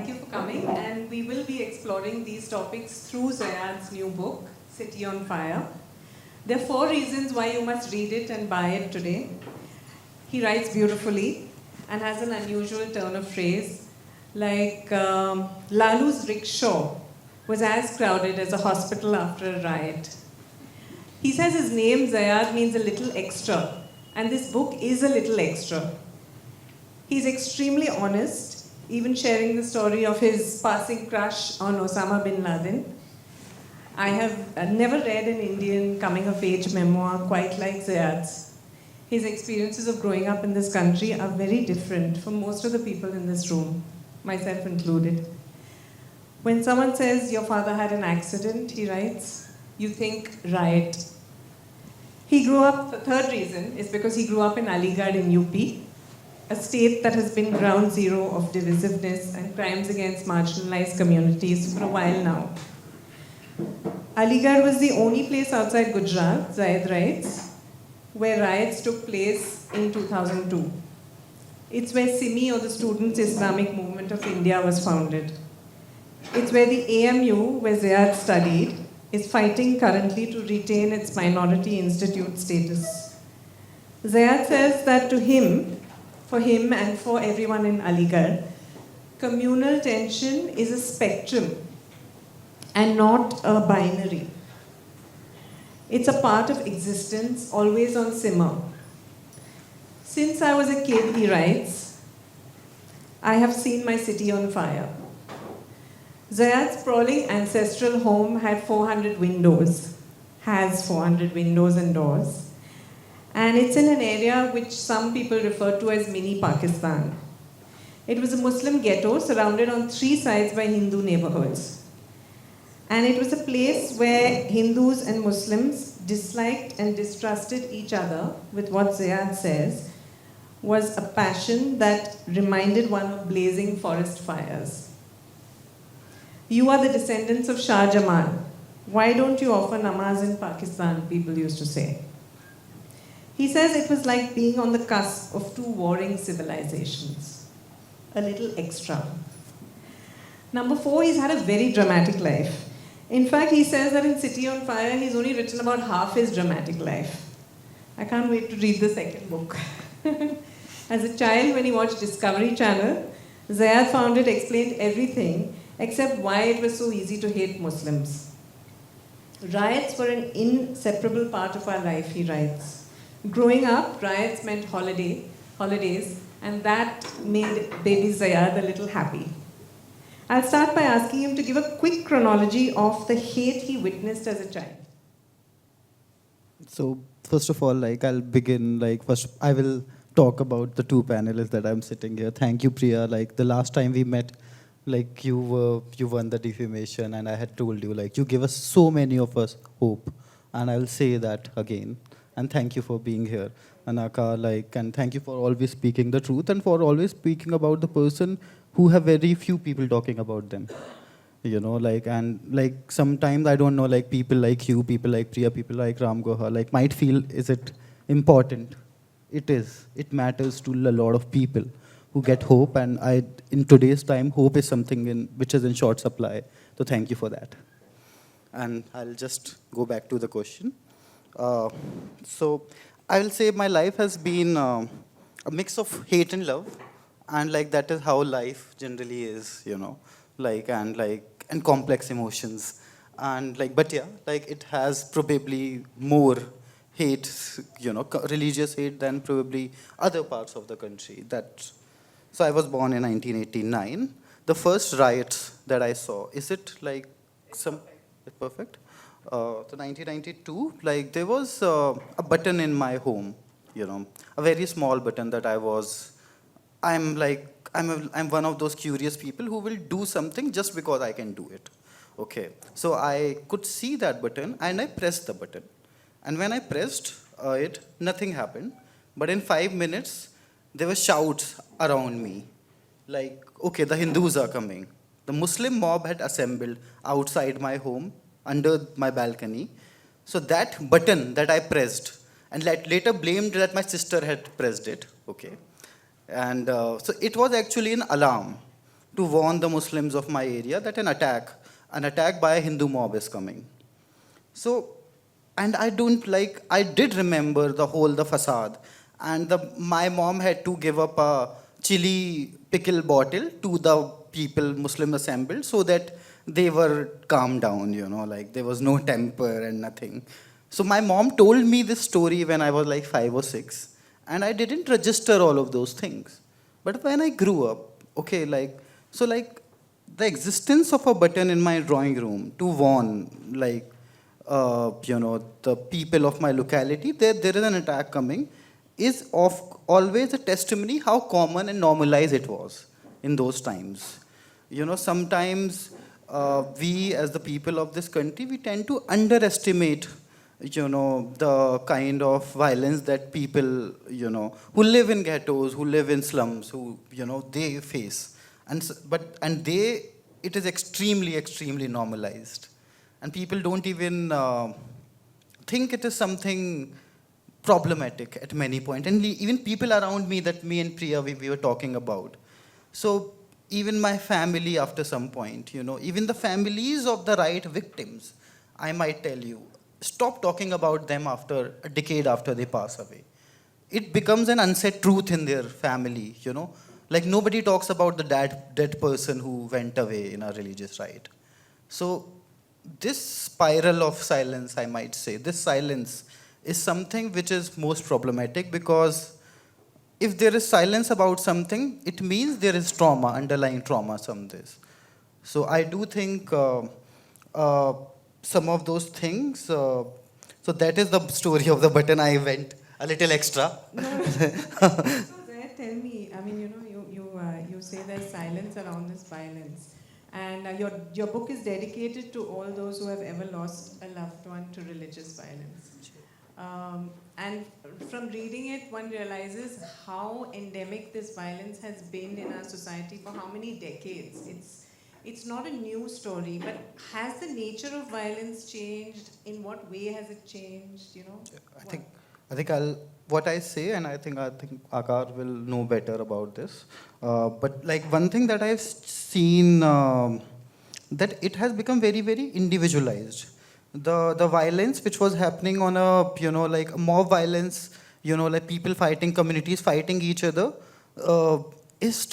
Thank you for coming, and we will be exploring these topics through Zeyad's new book, City on Fire. There are 4 reasons why you must read it and buy it today. He writes beautifully and has an unusual turn of phrase, like Lalu's rickshaw was as crowded as a hospital after a riot. He says his name, Zeyad, means a little extra, and this book is a little extra. He's extremely honest, even sharing the story of his passing crush on Osama bin Laden. I have never read an Indian coming-of-age memoir quite like Zeyad's. His experiences of growing up in this country are very different from most of the people in this room, myself included. When someone says your father had an accident, he writes, you think riot. He grew up, the third reason is because he grew up in Aligarh in UP, a state that has been ground zero of divisiveness and crimes against marginalized communities for a while now. Aligarh was the only place outside Gujarat, Zayed writes, where riots took place in 2002. It's where SIMI, or the Students' Islamic Movement of India, was founded. It's where the AMU, where Zeyad studied, is fighting currently to retain its minority institute status. Zeyad says that to him, for him and for everyone in Aligarh, communal tension is a spectrum and not a binary. It's a part of existence, always on simmer. Since I was a kid, he writes, I have seen my city on fire. Zeyad's sprawling ancestral home had 400 windows, has 400 windows and doors. And it's in an area which some people refer to as mini Pakistan. It was a Muslim ghetto surrounded on 3 sides by Hindu neighborhoods. And it was a place where Hindus and Muslims disliked and distrusted each other with what Zeyad says was a passion that reminded one of blazing forest fires. You are the descendants of Shah Jamal. Why don't you offer namaz in Pakistan, people used to say. He says it was like being on the cusp of 2 warring civilizations. A little extra. Number 4, he's had a very dramatic life. In fact, he says that in City on Fire, he's only written about half his dramatic life. I can't wait to read the second book. As a child, when he watched Discovery Channel, Zeyad found it explained everything except why it was so easy to hate Muslims. Riots were an inseparable part of our life, he writes. Growing up, riots meant holidays, and that made baby Zeyad a little happy. I'll start by asking him to give a quick chronology of the hate he witnessed as a child. So, first of all, I'll begin, first I will talk about the 2 panelists that I'm sitting here. Thank you, Priya. The last time we met, you won the defamation, and I had told you, you give us so many of us hope. And I will say that again. And thank you for being here, Anaka, and thank you for always speaking the truth and for always speaking about the person who have very few people talking about them. And sometimes, I don't know, people like you, people like Priya, people like Ram Goha, might feel, is it important? It is. It matters to a lot of people who get hope, and in today's time, hope is something which is in short supply. So thank you for that. And I'll just go back to the question. So I will say my life has been a mix of hate and love, and that is how life generally is, and complex emotions, and but yeah, it has probably more hate, religious hate than probably other parts of the country. So I was born in 1989. The first riots that I saw, is it perfect? So 1992, there was a button in my home, a very small button that I'm one of those curious people who will do something just because I can do it. Okay, so I could see that button and I pressed the button. And when I pressed it, nothing happened. But in 5 minutes, there were shouts around me. Okay, the Hindus are coming. The Muslim mob had assembled outside my home, under my balcony. So that button that I pressed, and later blamed that my sister had pressed it, okay. And so it was actually an alarm to warn the Muslims of my area that an attack by a Hindu mob is coming. So, and I did remember the facade. And my mom had to give up a chili pickle bottle to the people, Muslim assembled, so that they were calmed down, like there was no temper and nothing. So my mom told me this story when I was like 5 or 6, and I didn't register all of those things. But when I grew up, okay, like the existence of a button in my drawing room to warn, the people of my locality, there is an attack coming, is of always a testimony how common and normalized it was in those times. Sometimes we as the people of this country, we tend to underestimate, the kind of violence that people, who live in ghettos, who live in slums, who, they face. It is extremely, extremely normalized. And people don't even think it is something problematic at many points. And even people around me, that me and Priya, we were talking about. So even my family after some point, even the families of the right victims, I might tell you, stop talking about them after a decade after they pass away. It becomes an unsaid truth in their family, Like nobody talks about the dead person who went away in a religious rite. So this spiral of silence, I might say, this silence is something which is most problematic, because if there is silence about something, it means there is trauma, underlying trauma, some this. So I do think some of those things, so that is the story of the button. I went a little extra. No. So Zeyad, tell me, I mean, you say there's silence around this violence. And your book is dedicated to all those who have ever lost a loved one to religious violence. And from reading it, one realizes how endemic this violence has been in our society for how many decades. It's not a new story, but has the nature of violence changed? In what way has it changed? I think what I say, and I think Akar will know better about this. But like one thing that I've seen, that it has become very, very individualized. The violence which was happening on like mob violence, like people fighting, communities fighting each other, is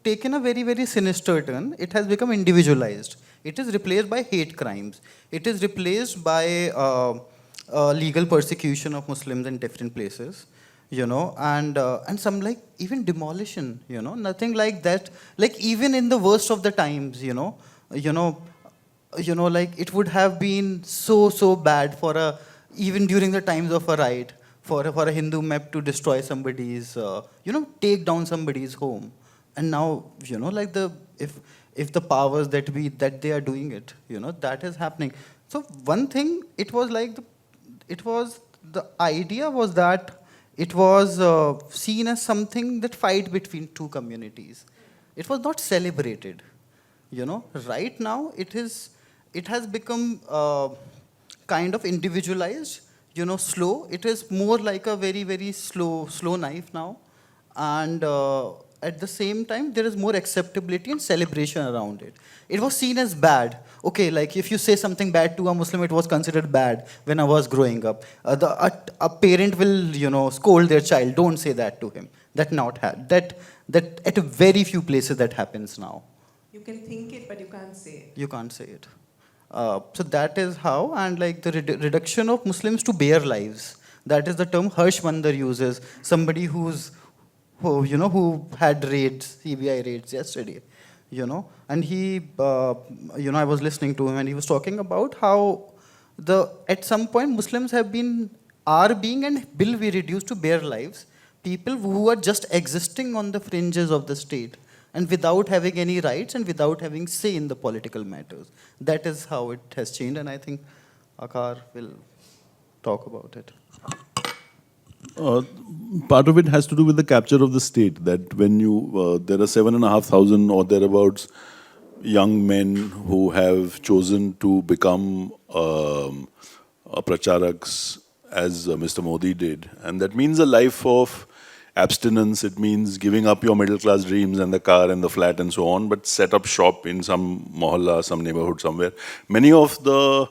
taken a very, very sinister turn. It has become individualized. It is replaced by hate crimes. It is replaced by legal persecution of Muslims in different places, and some like even demolition, nothing like that. Like even in the worst of the times, like it would have been so bad even during the times of a riot, for a Hindu map to destroy somebody's, take down somebody's home. And now, like if the powers that they are doing it, that is happening. So one thing, the idea was that it was seen as something that fight between two communities. It was not celebrated. Right now it has become kind of individualized, slow. It is more like a very, very slow knife now. And at the same time, there is more acceptability and celebration around it. It was seen as bad. Okay, like if you say something bad to a Muslim, it was considered bad when I was growing up. A parent will, scold their child, don't say that to him. That at very few places that happens now. You can think it, but you can't say it. You can't say it. So that is how, and like the reduction of Muslims to bare lives. That is the term Harsh Mandar uses. Somebody who had raids, CBI raids yesterday, and he, I was listening to him, and he was talking about how at some point Muslims are being and will be reduced to bare lives. People who are just existing on the fringes of the state, and without having any rights and without having say in the political matters. That is how it has changed, and I think Akar will talk about it. Part of it has to do with the capture of the state, that when there are 7,500 or thereabouts young men who have chosen to become pracharaks, as Mr. Modi did, and that means a life of abstinence, it means giving up your middle class dreams and the car and the flat and so on, but set up shop in some mohalla, some neighborhood somewhere. Many of the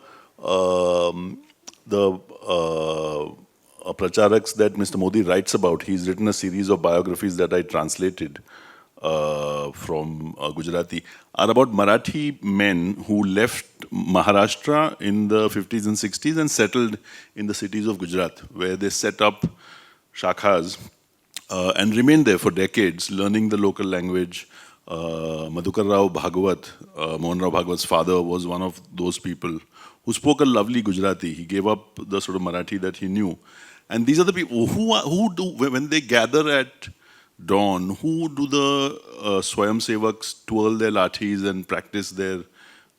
pracharaks that Mr. Modi writes about, he's written a series of biographies that I translated from Gujarati, are about Marathi men who left Maharashtra in the 50s and 60s and settled in the cities of Gujarat, where they set up shakhas and remained there for decades, learning the local language. Madhukar Rao Bhagwat, Mohan Rao Bhagwat's father, was one of those people who spoke a lovely Gujarati. He gave up the sort of Marathi that he knew. And these are the people who do, when they gather at dawn, who do the Swayam Sevaks twirl their lathis and practice their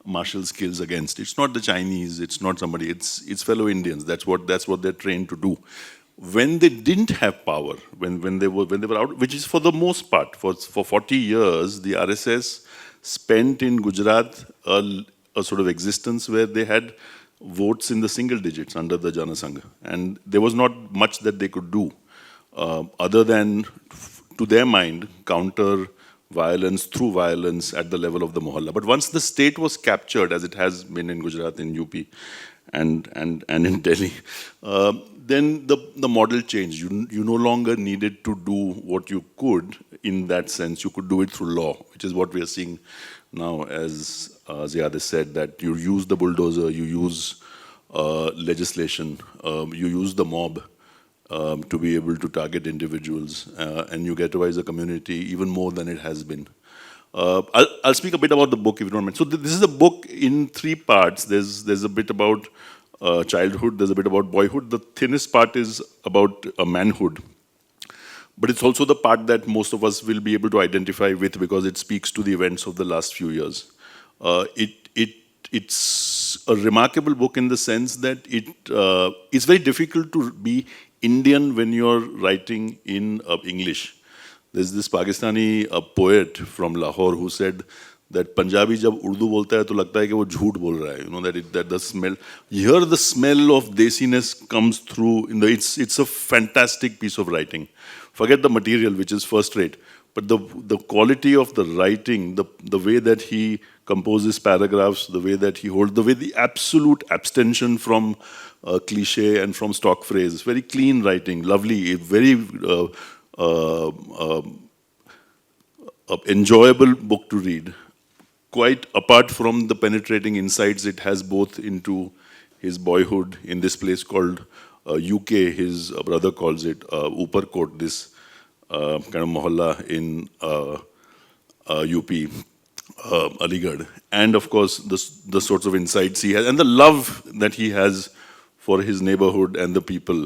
martial skills against? It's not the Chinese, it's not somebody, it's fellow Indians. That's what they're trained to do. When they didn't have power, when they were out, which is for the most part, for 40 years, the RSS spent in Gujarat a sort of existence where they had votes in the single digits under the Jana Sangha. And there was not much that they could do other than, to their mind, counter violence through violence at the level of the mohalla. But once the state was captured, as it has been in Gujarat, in UP, and in Delhi, then the model changed. You no longer needed to do what you could in that sense. You could do it through law, which is what we are seeing now, as Zeyad has said, that you use the bulldozer, you use legislation, you use the mob to be able to target individuals, and you ghettoize a community even more than it has been. I'll speak a bit about the book, if you don't mind. So this is a book in 3 parts. There's a bit about childhood, there's a bit about boyhood. The thinnest part is about manhood. But it's also the part that most of us will be able to identify with because it speaks to the events of the last few years. It's a remarkable book in the sense that it's very difficult to be Indian when you're writing in English. There's this Pakistani poet from Lahore who said that Punjabi jab Urdu bolta hai to lagta hai ki wo jhoot bol raha hai. You know, that the smell, here the smell of desiness comes through. It's a fantastic piece of writing. Forget the material, which is first rate, but the quality of the writing, the way that he composes paragraphs, the way that he holds, the absolute abstention from cliche and from stock phrase, very clean writing, lovely, very enjoyable book to read. Quite apart from the penetrating insights it has both into his boyhood in this place called UK, his brother calls it Uparkot, this kind of mohalla in UP, Aligarh, and of course the sorts of insights he has and the love that he has for his neighborhood and the people.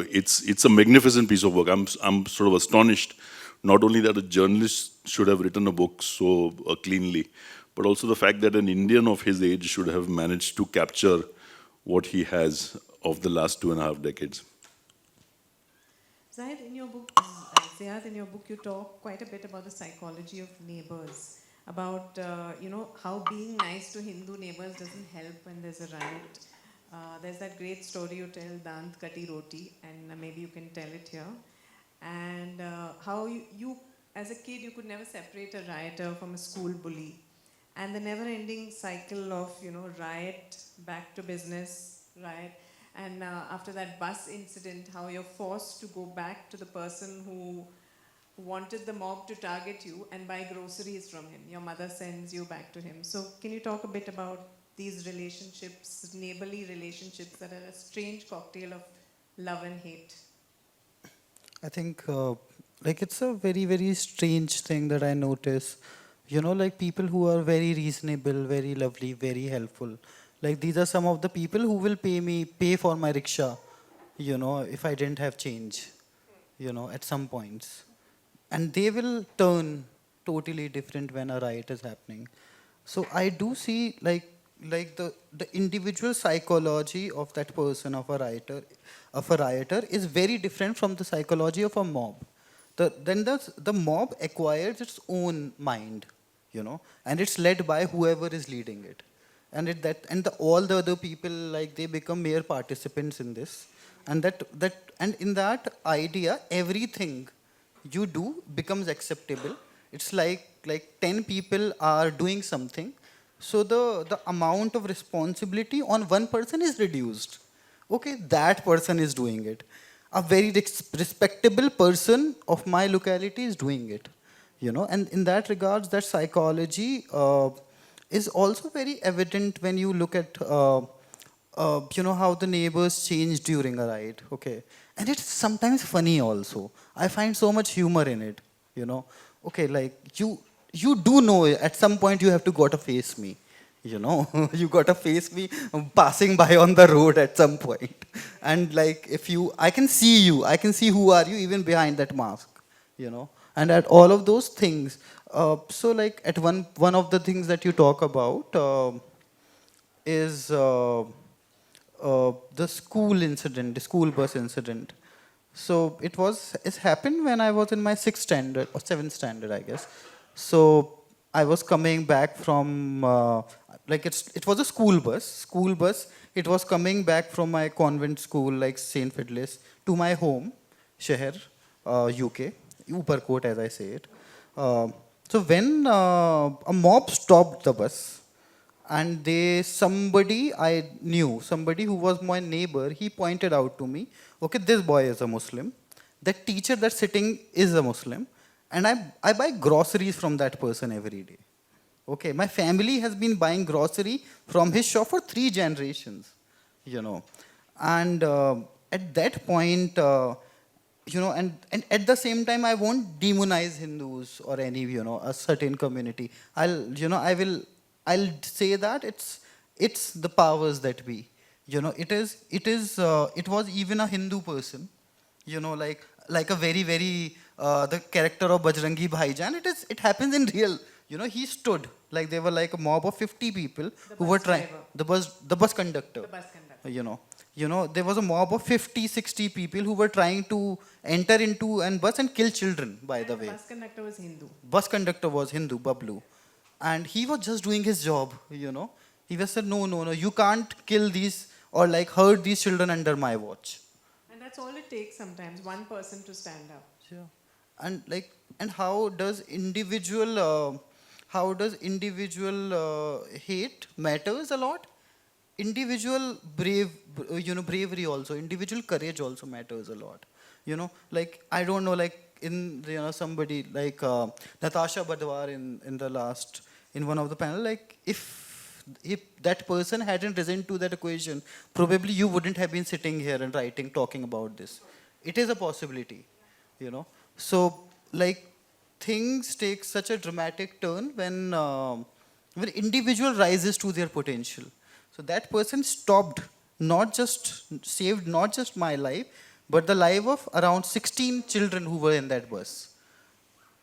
It's a magnificent piece of work. I'm sort of astonished, not only that a journalist should have written a book so cleanly, but also the fact that an Indian of his age should have managed to capture what he has of the last 2.5 decades. Zeyad, in your book, you talk quite a bit about the psychology of neighbors, about how being nice to Hindu neighbors doesn't help when there's a riot. There's that great story you tell, Dant Kati Roti, and maybe you can tell it here. And how you, as a kid, you could never separate a rioter from a school bully. And the never-ending cycle of, riot, back to business, riot. And after that bus incident, how you're forced to go back to the person who wanted the mob to target you and buy groceries from him. Your mother sends you back to him. So can you talk a bit about these relationships, neighborly relationships that are a strange cocktail of love and hate? I think it's a very, very strange thing that I notice. People who are very reasonable, very lovely, very helpful. These are some of the people who will pay for my rickshaw, if I didn't have change, at some points. And they will turn totally different when a riot is happening. So I do see the individual psychology of that person, of a rioter is very different from the psychology of a mob. The mob acquires its own mind, and it's led by whoever is leading it. And all the other people, they become mere participants in this. And in that idea, everything you do becomes acceptable. It's like 10 people are doing something, so the amount of responsibility on one person is reduced. Okay, that person is doing it. A very respectable person of my locality is doing it. And in that regards, that psychology is also very evident when you look at how the neighbors change during a ride. Okay, and it's sometimes funny also. I find so much humor in it. Okay, like you do know at some point you have to gotta face me. You gotta face me passing by on the road at some point. And like if you, I can see you, I can see who are you even behind that mask. And at all of those things. So like at one of the things that you talk about is the school incident, the school bus incident. So it happened when I was in my 6th standard or 7th standard, I guess. So I was coming back from, it was a school bus. It was coming back from my convent school, like St. Fidelis, to my home, Sheher, UK, Uparkot as I say it. So when a mob stopped the bus, and somebody I knew, somebody who was my neighbor, he pointed out to me, okay, this boy is a Muslim. That teacher that's sitting is a Muslim. And I buy groceries from that person every day. Okay, my family has been buying grocery from his shop for 3 generations. And at that point, and at the same time, I won't demonize Hindus or any, a certain community. I'll say that it's the powers that be. It was even a Hindu person, like a very, very, the character of Bajrangi Bhaijan, it happens in real. He stood, like there were like a mob of 50 people who were trying, the bus conductor. The bus conductor. There was a mob of 50, 60 people who were trying to enter into an bus and kill children, by the way. The bus conductor was Hindu. Bus conductor was Hindu, Bablu. And he was just doing his job. He was said, no, you can't kill these or like hurt these children under my watch. And that's all it takes sometimes, one person to stand up. Yeah. And how does individual hate matters a lot? Individual bravery also, individual courage also matters a lot. Like I don't know, like in somebody like Natasha Badwar in one of the panel, like if that person hadn't risen to that equation, probably you wouldn't have been sitting here and talking about this. It is a possibility. So like things take such a dramatic turn when individual rises to their potential. So that person saved not just my life, but the life of around 16 children who were in that bus.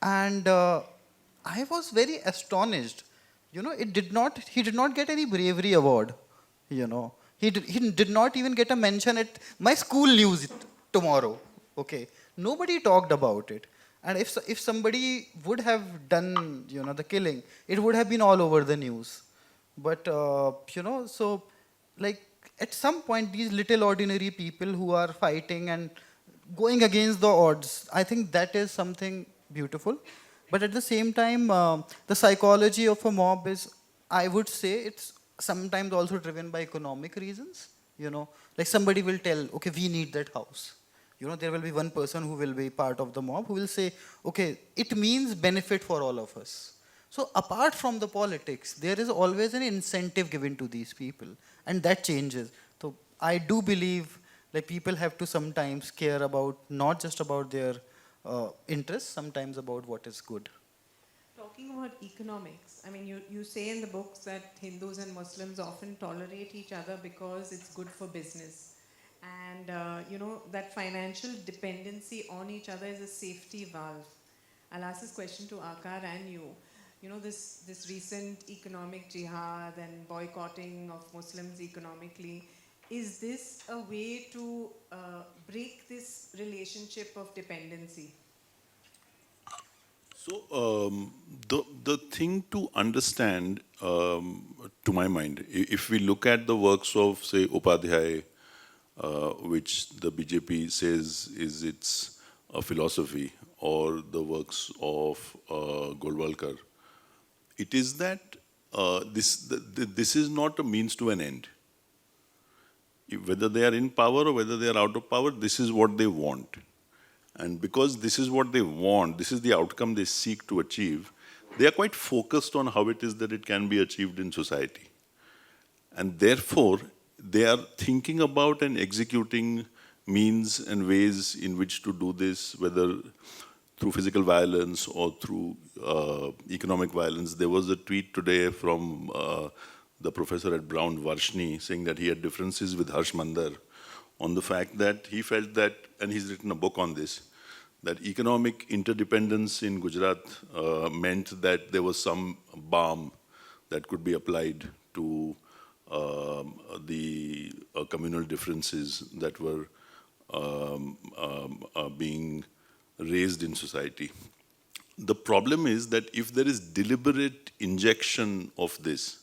And I was very astonished. He did not get any bravery award. He did not even get a mention at my school news tomorrow. Okay, nobody talked about it. And if somebody would have done the killing, it would have been all over the news. But so like at some point, these little ordinary people who are fighting and going against the odds, I think that is something beautiful. But at the same time, the psychology of a mob is, I would say, it's sometimes also driven by economic reasons. Like somebody will tell, okay, we need that house. There will be one person who will be part of the mob who will say, okay, it means benefit for all of us. So apart from the politics, there is always an incentive given to these people, and that changes. So I do believe like people have to sometimes care about not just about their interests, sometimes about what is good. Talking about economics, I mean, you say in the books that Hindus and Muslims often tolerate each other because it's good for business. And, that financial dependency on each other is a safety valve. I'll ask this question to Akar and you. This recent economic jihad and boycotting of Muslims economically, is this a way to break this relationship of dependency? So the thing to understand, to my mind, if we look at the works of, say, Upadhyay, which the BJP says is its philosophy, or the works of Golwalkar, it is that this is not a means to an end. Whether they are in power or whether they are out of power, this is what they want. And because this is what they want, this is the outcome they seek to achieve, they are quite focused on how it is that it can be achieved in society. And therefore, they are thinking about and executing means and ways in which to do this, whether through physical violence or through economic violence. There was a tweet today from the professor at Brown, Varshni, saying that he had differences with Harsh Mandar on the fact that he felt that, and he's written a book on this, that economic interdependence in Gujarat meant that there was some balm that could be applied to the communal differences that were being raised in society. The problem is that if there is deliberate injection of this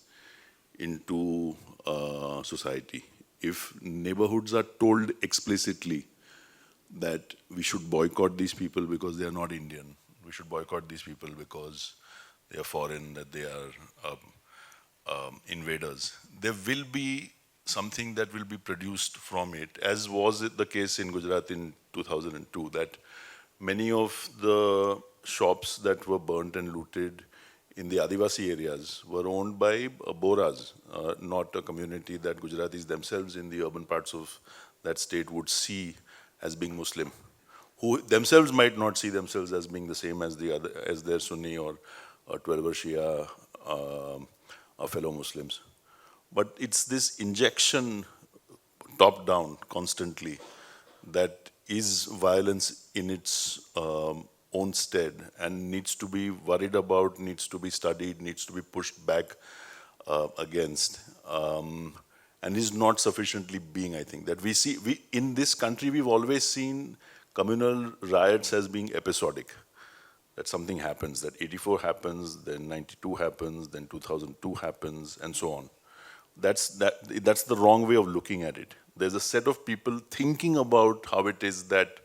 into society, if neighborhoods are told explicitly that we should boycott these people because they are not Indian, we should boycott these people because they are foreign, that they are invaders, there will be something that will be produced from it, as was it the case in Gujarat in 2002, that many of the shops that were burnt and looted in the Adivasi areas were owned by Boras, not a community that Gujaratis themselves in the urban parts of that state would see as being Muslim, who themselves might not see themselves as being the same as the other, as their Sunni or 12 Shia fellow Muslims. But it's this injection top down constantly that is violence in its own stead and needs to be worried about, needs to be studied, needs to be pushed back against, and is not sufficiently being, I think. That we see, in this country, we've always seen communal riots as being episodic. That something happens, that 84 happens, then 92 happens, then 2002 happens, and so on. That's the wrong way of looking at it. There's a set of people thinking about how it is that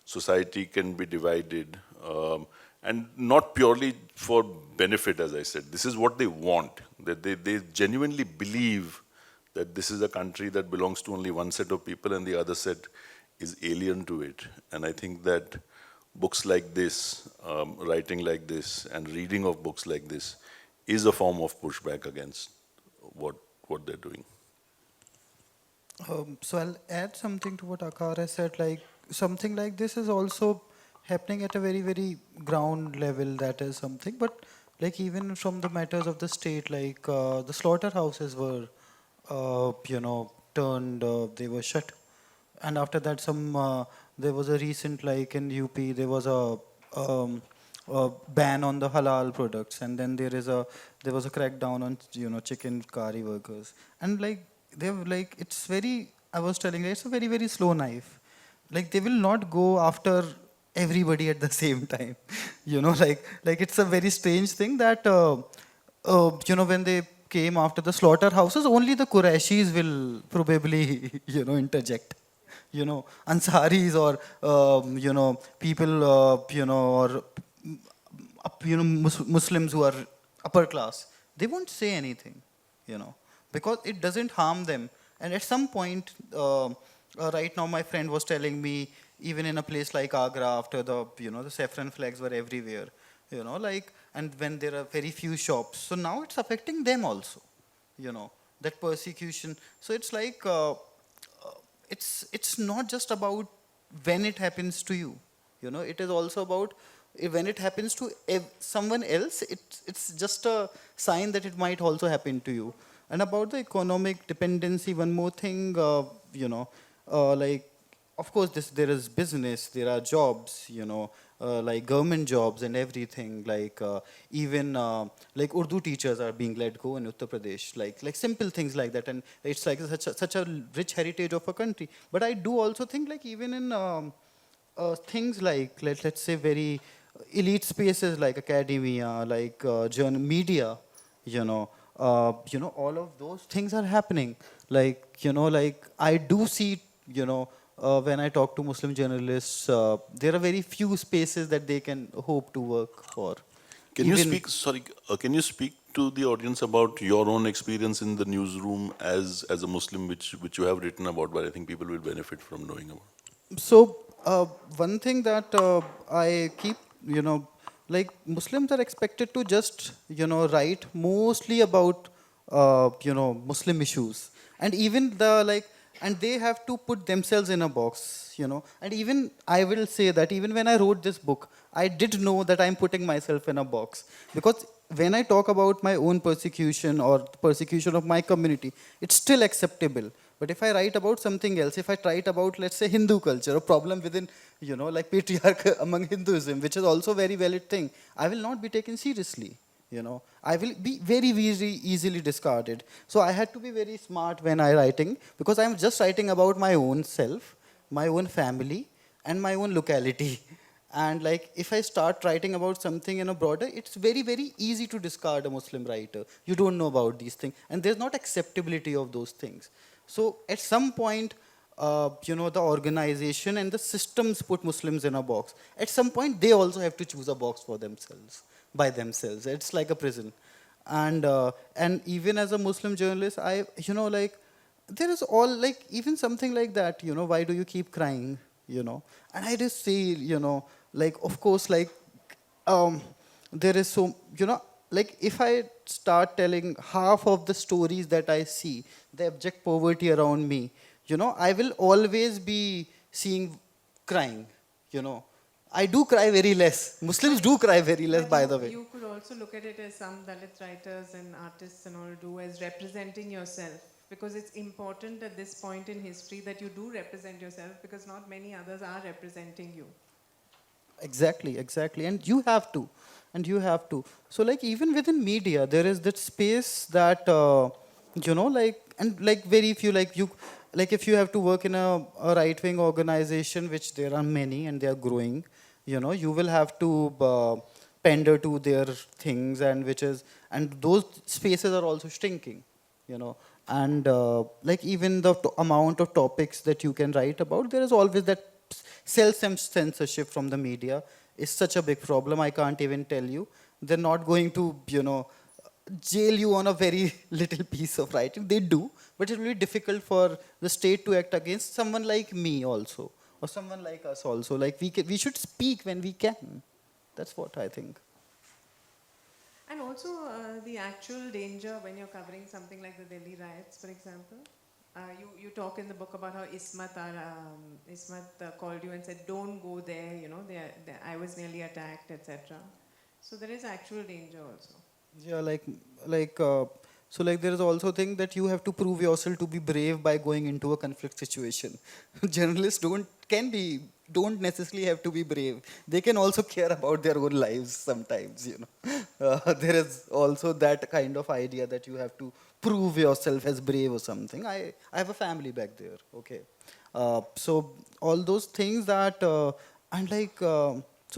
society can be divided, and not purely for benefit, as I said. This is what they want. That they genuinely believe that this is a country that belongs to only one set of people and the other set is alien to it. And I think that books like this, writing like this, and reading of books like this is a form of pushback against what they're doing. So I'll add something to what Akara said. Like something like this is also happening at a very, very ground level. That is something. But like even from the matters of the state, like the slaughterhouses were, turned. They were shut, and after that, there was a recent, like in UP, there was a ban on the halal products, and then there was a crackdown on chicken curry workers, and like it's very. I was telling you, it's a very, very slow knife. Like they will not go after everybody at the same time. Like it's a very strange thing that when they came after the slaughterhouses, only the Qurayshis will probably interject. Ansaris or people or Muslims who are upper class, they won't say anything, because it doesn't harm them. And at some point, right now, my friend was telling me, even in a place like Agra, after the saffron flags were everywhere, and when there are very few shops, so now it's affecting them also, that persecution. So it's like, it's not just about when it happens to you, it is also about when it happens to someone else. It's just a sign that it might also happen to you. And about the economic dependency, one more thing, like, of course, there is business, there are jobs, like government jobs and everything. Like even like Urdu teachers are being let go in Uttar Pradesh, like simple things like that. And it's like such a rich heritage of a country. But I do also think, like even in things like let's say very elite spaces like academia, like media, all of those things are happening. Like like I do see when I talk to Muslim journalists, there are very few spaces that they can hope to work for. Can you Even speak, sorry, can you speak to the audience about your own experience in the newsroom as a Muslim, which you have written about, but I think people will benefit from knowing about? So, one thing that I keep, like Muslims are expected to just, write mostly about, Muslim issues. And even and they have to put themselves in a box, And even, I will say that even when I wrote this book, I did know that I'm putting myself in a box. Because when I talk about my own persecution or persecution of my community, it's still acceptable. But if I write about something else, if I write about, let's say, Hindu culture, a problem within, like patriarch among Hinduism, which is also a very valid thing, I will not be taken seriously. I will be very, very easily discarded. So I had to be very smart when I writing, because I'm just writing about my own self, my own family, and my own locality. And like, if I start writing about something in a broader, it's very, very easy to discard a Muslim writer. You don't know about these things. And there's not acceptability of those things. So at some point, the organization and the systems put Muslims in a box. At some point, they also have to choose a box for themselves, by themselves. It's like a prison. And even as a Muslim journalist, there is all, like, even something like that, why do you keep crying, And I just say, of course, there is so, like, if I start telling half of the stories that I see, the abject poverty around me, I will always be seeing crying, I do cry very less. Muslims do cry very less, by the way. You could also look at it as some Dalit writers and artists and all do, as representing yourself. Because it's important at this point in history that you do represent yourself, because not many others are representing you. Exactly. And you have to. So, like, even within media, there is that space that, very few, if you have to work in a right-wing organization, which there are many and they are growing, you will have to pander to their things, and those spaces are also shrinking, And even the amount of topics that you can write about, there is always that self-censorship from the media is such a big problem. I can't even tell you. They're not going to, jail you on a very little piece of writing. They do, but it will be difficult for the state to act against someone like me also, or someone like us also. Like, we should speak when we can. That's what I think. And also the actual danger when you're covering something like the Delhi riots, for example. You talk in the book about how Ismat called you and said, don't go there, I was nearly attacked, etc. So there is actual danger also. Yeah, there is also a thing that you have to prove yourself to be brave by going into a conflict situation. Journalists don't necessarily have to be brave. They can also care about their own lives sometimes, There is also that kind of idea that you have to prove yourself as brave or something. I have a family back there, okay. So all those things that, so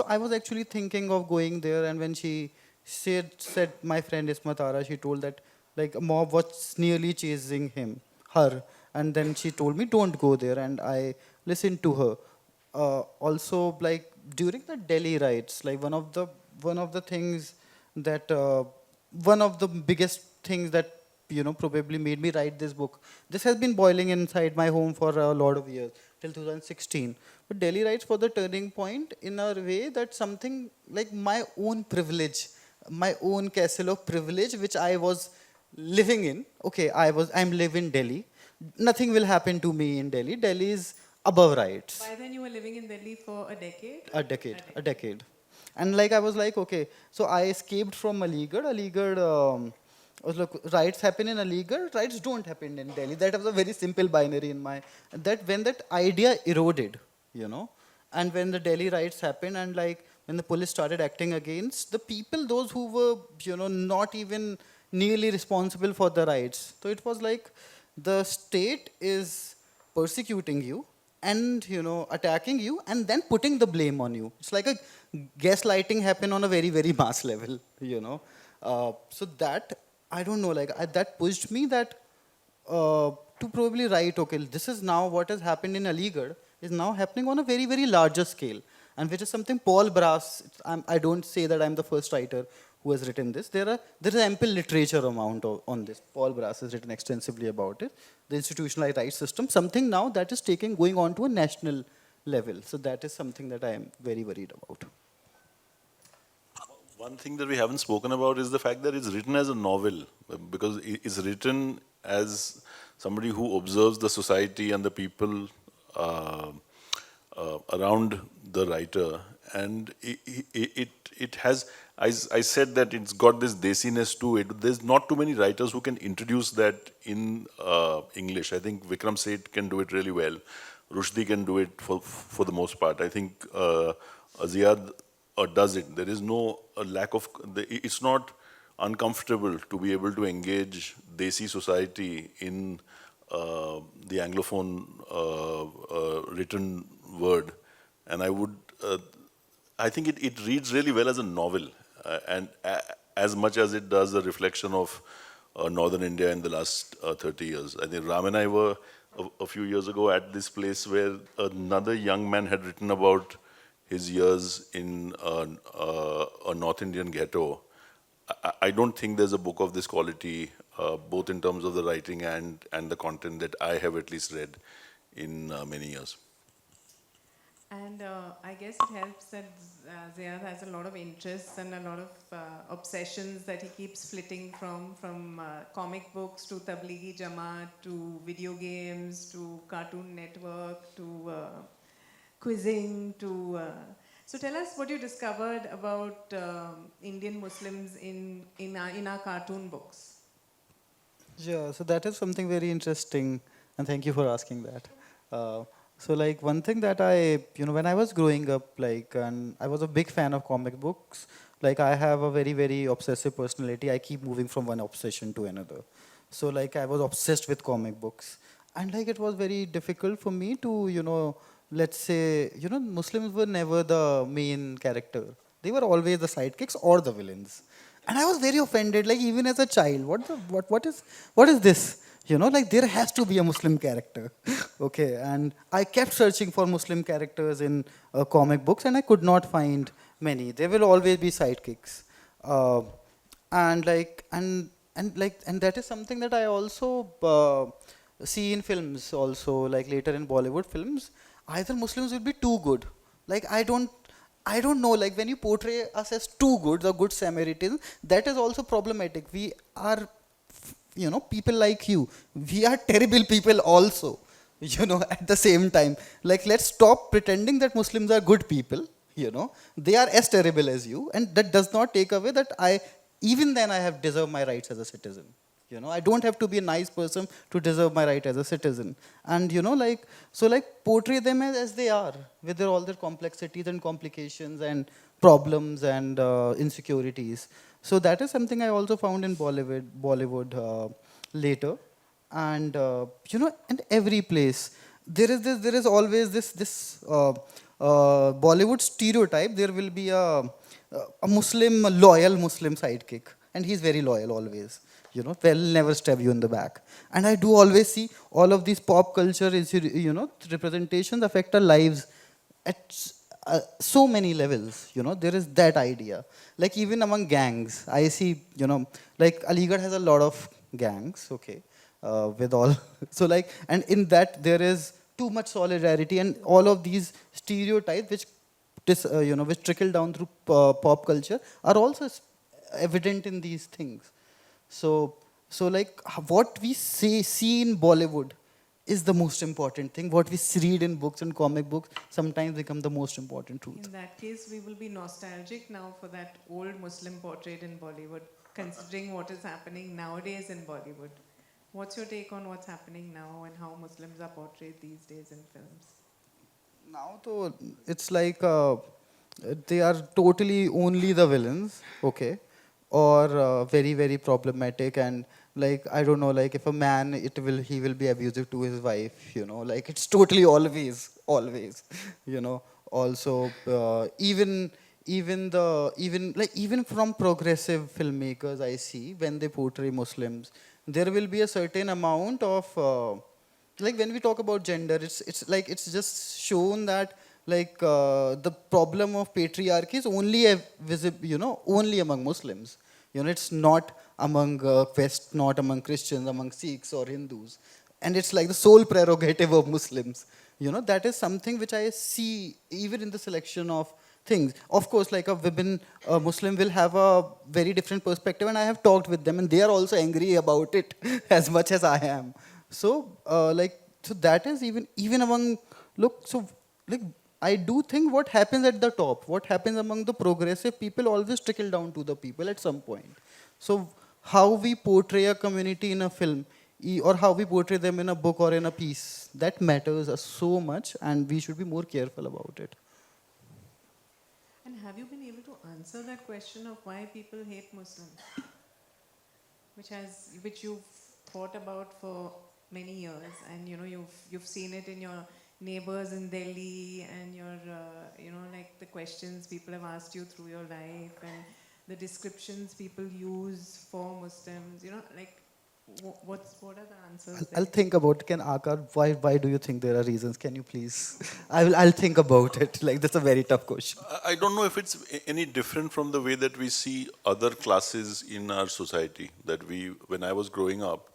I was actually thinking of going there, and when she said my friend Ismatara, she told that like a mob was nearly chasing her, and then she told me don't go there, and I listened to her. Also, like during the Delhi riots, like one of the things that one of the biggest things that probably made me write this book. This has been boiling inside my home for a lot of years till 2016. But Delhi riots were the turning point in a way that something like my own privilege, my own castle of privilege, which I was living in. Okay, I'm living in Delhi. Nothing will happen to me in Delhi. Delhi is above riots. By then you were living in Delhi for a decade? A decade. And like I was like, okay, so I escaped from Aligarh. Look, riots happen in Aligarh, riots don't happen in Delhi. That was a very simple binary in my, that when that idea eroded, and when the Delhi riots happened, and like when the police started acting against the people, those who were, not even nearly responsible for the riots. So it was like the state is persecuting you and, attacking you and then putting the blame on you. It's like a gaslighting happen on a very, very mass level, So that, I don't know, that pushed me that to probably write, okay, this is now what has happened in Aligarh, is now happening on a very, very larger scale, and which is something Paul Brass, I don't say that I'm the first writer who has written this. There is ample literature amount on this. Paul Brass has written extensively about it. The institutionalized rights system, something now that is going on to a national level. So that is something that I am very worried about. One thing that we haven't spoken about is the fact that it's written as a novel, because it's written as somebody who observes the society and the people around the writer, and it has. I said that it's got this desiness to it. There's not too many writers who can introduce that in English. I think Vikram Seth can do it really well. Rushdie can do it for the most part. I think Zeyad does it. There is no lack of. It's not uncomfortable to be able to engage Desi society in the Anglophone written word, and I think it reads really well as a novel, and as much as it does a reflection of northern India in the last 30 years. I think Ram and I were a few years ago at this place where another young man had written about his years in a North Indian ghetto. I don't think there's a book of this quality, both in terms of the writing and the content, that I have at least read in many years. And I guess it helps that Zeyad has a lot of interests and a lot of obsessions that he keeps flitting from comic books to Tablighi Jamaat to video games to Cartoon Network to quizzing to... So tell us what you discovered about Indian Muslims in our cartoon books. Yeah, so that is something very interesting, and thank you for asking that. So like one thing that when I was growing up, and I was a big fan of comic books, like I have a very, very obsessive personality. I keep moving from one obsession to another. So like I was obsessed with comic books. And like it was very difficult for me to, let's say, Muslims were never the main character. They were always the sidekicks or the villains. And I was very offended, like even as a child, what is this? Like there has to be a Muslim character. Okay, and I kept searching for Muslim characters in comic books and I could not find many. There will always be sidekicks. And that is something that I also see in films also, like later in Bollywood films. Either Muslims will be too good. Like I don't know, like when you portray us as too good, the good Samaritans, that is also problematic. We are, people like you. We are terrible people also, at the same time. Like let's stop pretending that Muslims are good people, They are as terrible as you, and that does not take away that even then I have deserved my rights as a citizen. I don't have to be a nice person to deserve my right as a citizen. And, portray them as they are, with all their complexities and complications and problems and insecurities. So that is something I also found in Bollywood later. And, in every place, there is always this Bollywood stereotype. There will be a loyal Muslim sidekick. And he's very loyal always. They'll never stab you in the back. And I do always see all of these pop culture, representations affect our lives at so many levels. There is that idea. Like even among gangs, I see, like Aligarh has a lot of gangs, okay, with all. So like, and in that there is too much solidarity and all of these stereotypes which trickle down through pop culture are also evident in these things. So like what we see in Bollywood is the most important thing. What we read in books and comic books sometimes become the most important truth. In that case, we will be nostalgic now for that old Muslim portrait in Bollywood, considering what is happening nowadays in Bollywood. What's your take on what's happening now and how Muslims are portrayed these days in films? Now, though, it's like they are totally only the villains, okay? Or very, very problematic, and like I don't know, like if a man, he will be abusive to his wife, like it's totally always, Also, even from progressive filmmakers, I see when they portray Muslims, there will be a certain amount of like when we talk about gender, it's like it's just shown that like the problem of patriarchy is only a visible, only among Muslims. It's not among West, not among Christians, among Sikhs or Hindus, and it's like the sole prerogative of Muslims. That is something which I see even in the selection of things. Of course, like a women Muslim will have a very different perspective, and I have talked with them, and they are also angry about it as much as I am. So, so that is even among look. So, like I do think what happens at the top, what happens among the progressive people, always trickle down to the people at some point. So, how we portray a community in a film, or how we portray them in a book or in a piece, that matters so much, and we should be more careful about it. And have you been able to answer that question of why people hate Muslims, which you've thought about for many years, and you've seen it in your neighbors in Delhi, and your like the questions people have asked you through your life, and the descriptions people use for Muslims, like what are the answers I'll there? think about it. Can Akar, why do you think there are reasons? Can you please? I'll think about it. Like that's a very tough question. I don't know if it's any different from the way that we see other classes in our society. When I was growing up,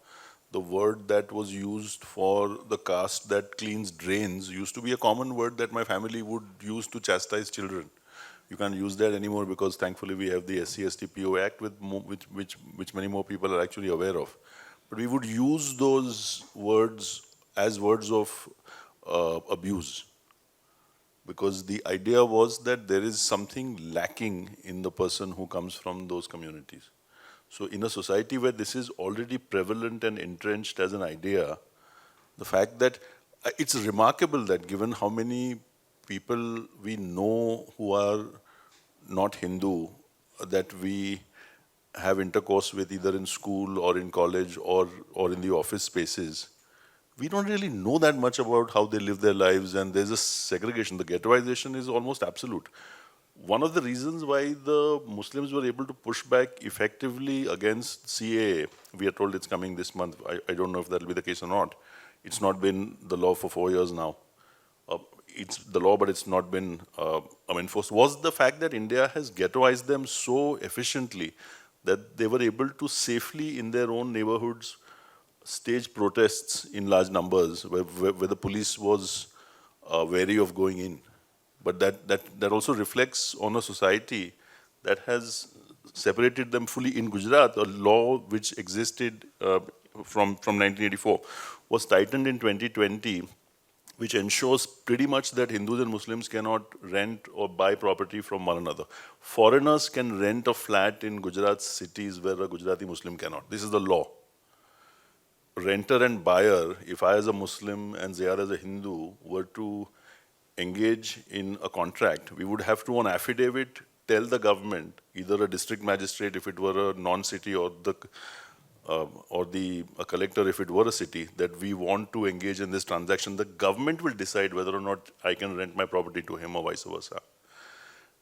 the word that was used for the caste that cleans drains used to be a common word that my family would use to chastise children. You can't use that anymore because thankfully we have the SC/ST PO Act, which many more people are actually aware of. But we would use those words as words of abuse, because the idea was that there is something lacking in the person who comes from those communities. So in a society where this is already prevalent and entrenched as an idea, the fact that it's remarkable that given how many people we know who are not Hindu, that we have intercourse with either in school or in college or in the office spaces, we don't really know that much about how they live their lives, and there's a segregation. The ghettoization is almost absolute. One of the reasons why the Muslims were able to push back effectively against CAA, we are told it's coming this month. I don't know if that'll be the case or not. It's not been the law for 4 years now. It's the law, but it's not been enforced, was the fact that India has ghettoized them so efficiently that they were able to safely, in their own neighborhoods, stage protests in large numbers where the police was wary of going in. But that also reflects on a society that has separated them fully. In Gujarat, a law which existed from 1984 was tightened in 2020, which ensures pretty much that Hindus and Muslims cannot rent or buy property from one another. Foreigners can rent a flat in Gujarat cities where a Gujarati Muslim cannot. This is the law. Renter and buyer, if I as a Muslim and Zeyad as a Hindu were to engage in a contract, we would have to, on affidavit, tell the government, either a district magistrate if it were a non-city, or a collector if it were a city, that we want to engage in this transaction. The government will decide whether or not I can rent my property to him or vice versa.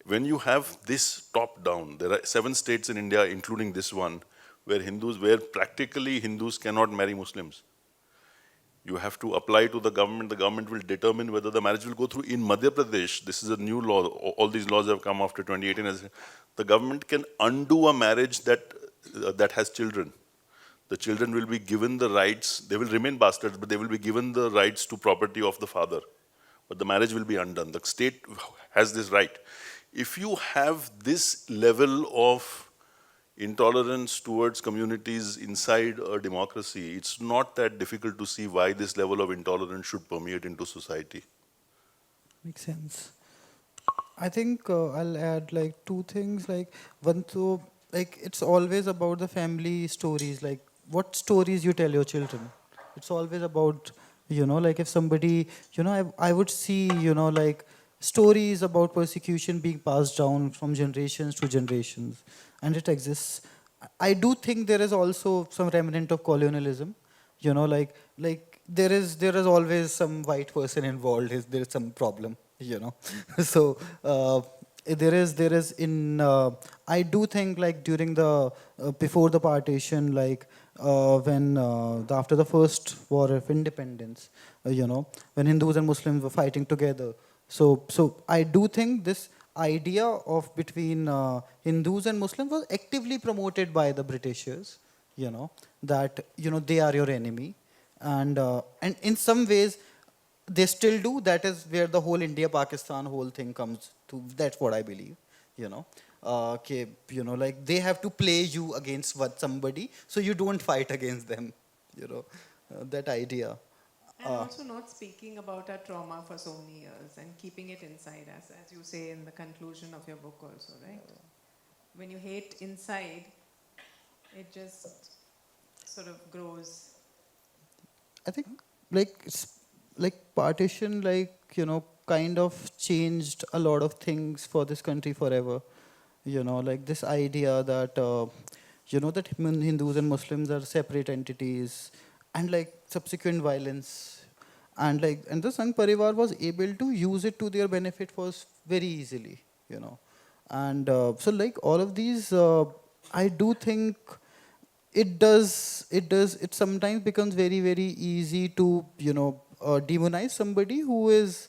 When you have this top down, there are 7 states in India, including this one, where practically Hindus cannot marry Muslims. You have to apply to the government will determine whether the marriage will go through. In Madhya Pradesh, this is a new law, all these laws have come after 2018, the government can undo a marriage that has children. The children will be given the rights, they will remain bastards, but they will be given the rights to property of the father. But the marriage will be undone. The state has this right. If you have this level of intolerance towards communities inside a democracy, it's not that difficult to see why this level of intolerance should permeate into society. Makes sense. I think I'll add like 2 things. Like one, so like it's always about the family stories. Like what stories you tell your children. It's always about like if somebody I would see like stories about persecution being passed down from generations to generations, and it exists. I do think there is also some remnant of colonialism. Like there is always some white person involved. There is some problem. So there is in I do think like during the before the partition, like when after the first war of independence, when Hindus and Muslims were fighting together. So I do think this idea of between Hindus and Muslims was actively promoted by the Britishers, that they are your enemy, and in some ways they still do. That is where the whole India Pakistan whole thing comes to. That's what I believe. you know okay, like they have to play you against somebody, so you don't fight against them. That idea. And also not speaking about our trauma for so many years and keeping it inside, as you say in the conclusion of your book also, right? When you hate inside, it just sort of grows. I think like partition, kind of changed a lot of things for this country forever. Like this idea that that Hindus and Muslims are separate entities, and like subsequent violence, and the Sangh Parivar was able to use it to their benefit was very easily. And so like all of these, I do think it sometimes becomes very very easy to demonize somebody who is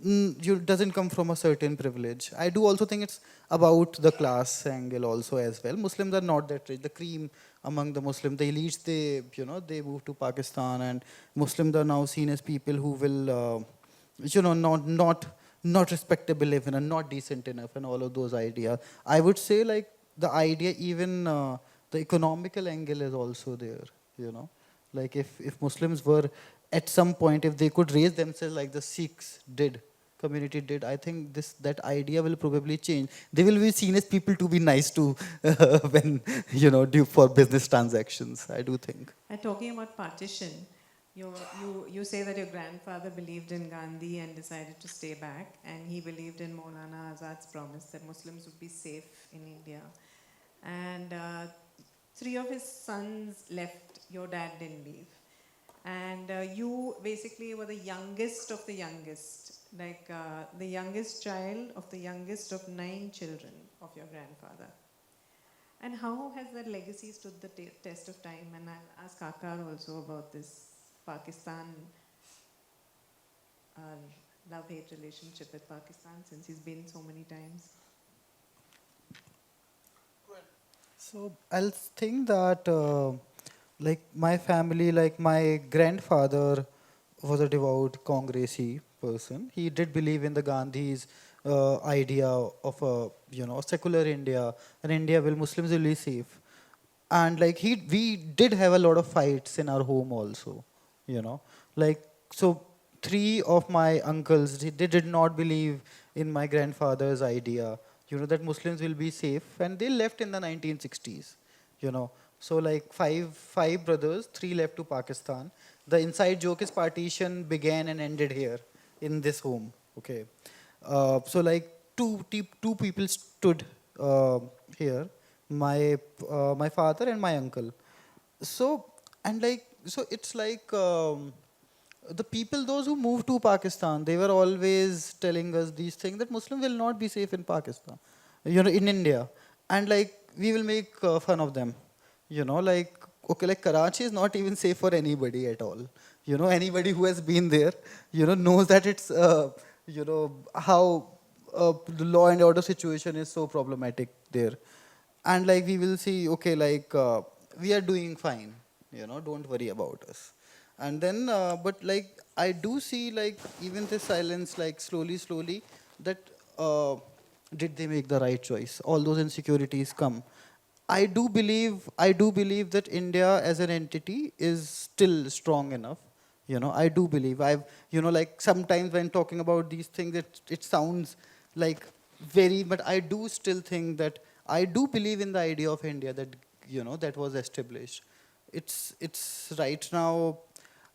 you doesn't come from a certain privilege. I do also think it's about the class angle also as well. Muslims are not that rich. The cream among the Muslims, the elites, they move to Pakistan, and Muslims are now seen as people who will not respectable even, and not decent enough, and all of those ideas. I would say like the idea, even the economical angle is also there. Like if Muslims were at some point, if they could raise themselves like the Sikhs did, community did, I think that idea will probably change. They will be seen as people to be nice to when due for business transactions, I do think. And talking about partition, you say that your grandfather believed in Gandhi and decided to stay back, and he believed in Maulana Azad's promise that Muslims would be safe in India. And 3 of his sons left, your dad didn't leave. And you basically were the youngest of the youngest, like the youngest child of the youngest of 9 children of your grandfather. And how has that legacy stood the test of time? And I'll ask Akar also about this Pakistan, our love-hate relationship with Pakistan, since he's been so many times. So I'll think that like my family, like my grandfather was a devout Congressy person. He did believe in the Gandhi's idea of a secular India, an India where Muslims will be safe. And like we did have a lot of fights in our home also. Like so 3 of my uncles, they did not believe in my grandfather's idea, that Muslims will be safe, and they left in the 1960s. So like five brothers, 3 left to Pakistan. The inside joke is partition began and ended here in this home. Okay, so like two people stood here, my father and my uncle. So it's like the people, those who moved to Pakistan, they were always telling us these things, that Muslim will not be safe in Pakistan, in India, and like we will make fun of them. Like okay, like Karachi is not even safe for anybody at all. Anybody who has been there, knows that it's how the law and order situation is so problematic there. And like we will see, okay, like we are doing fine, don't worry about us. And then but like I do see, like even this silence, like slowly that did they make the right choice? All those insecurities come. I do believe that India as an entity is still strong enough. I do believe. Like sometimes when talking about these things, it sounds like very, but I do still think that I do believe in the idea of India that, that was established. It's right now,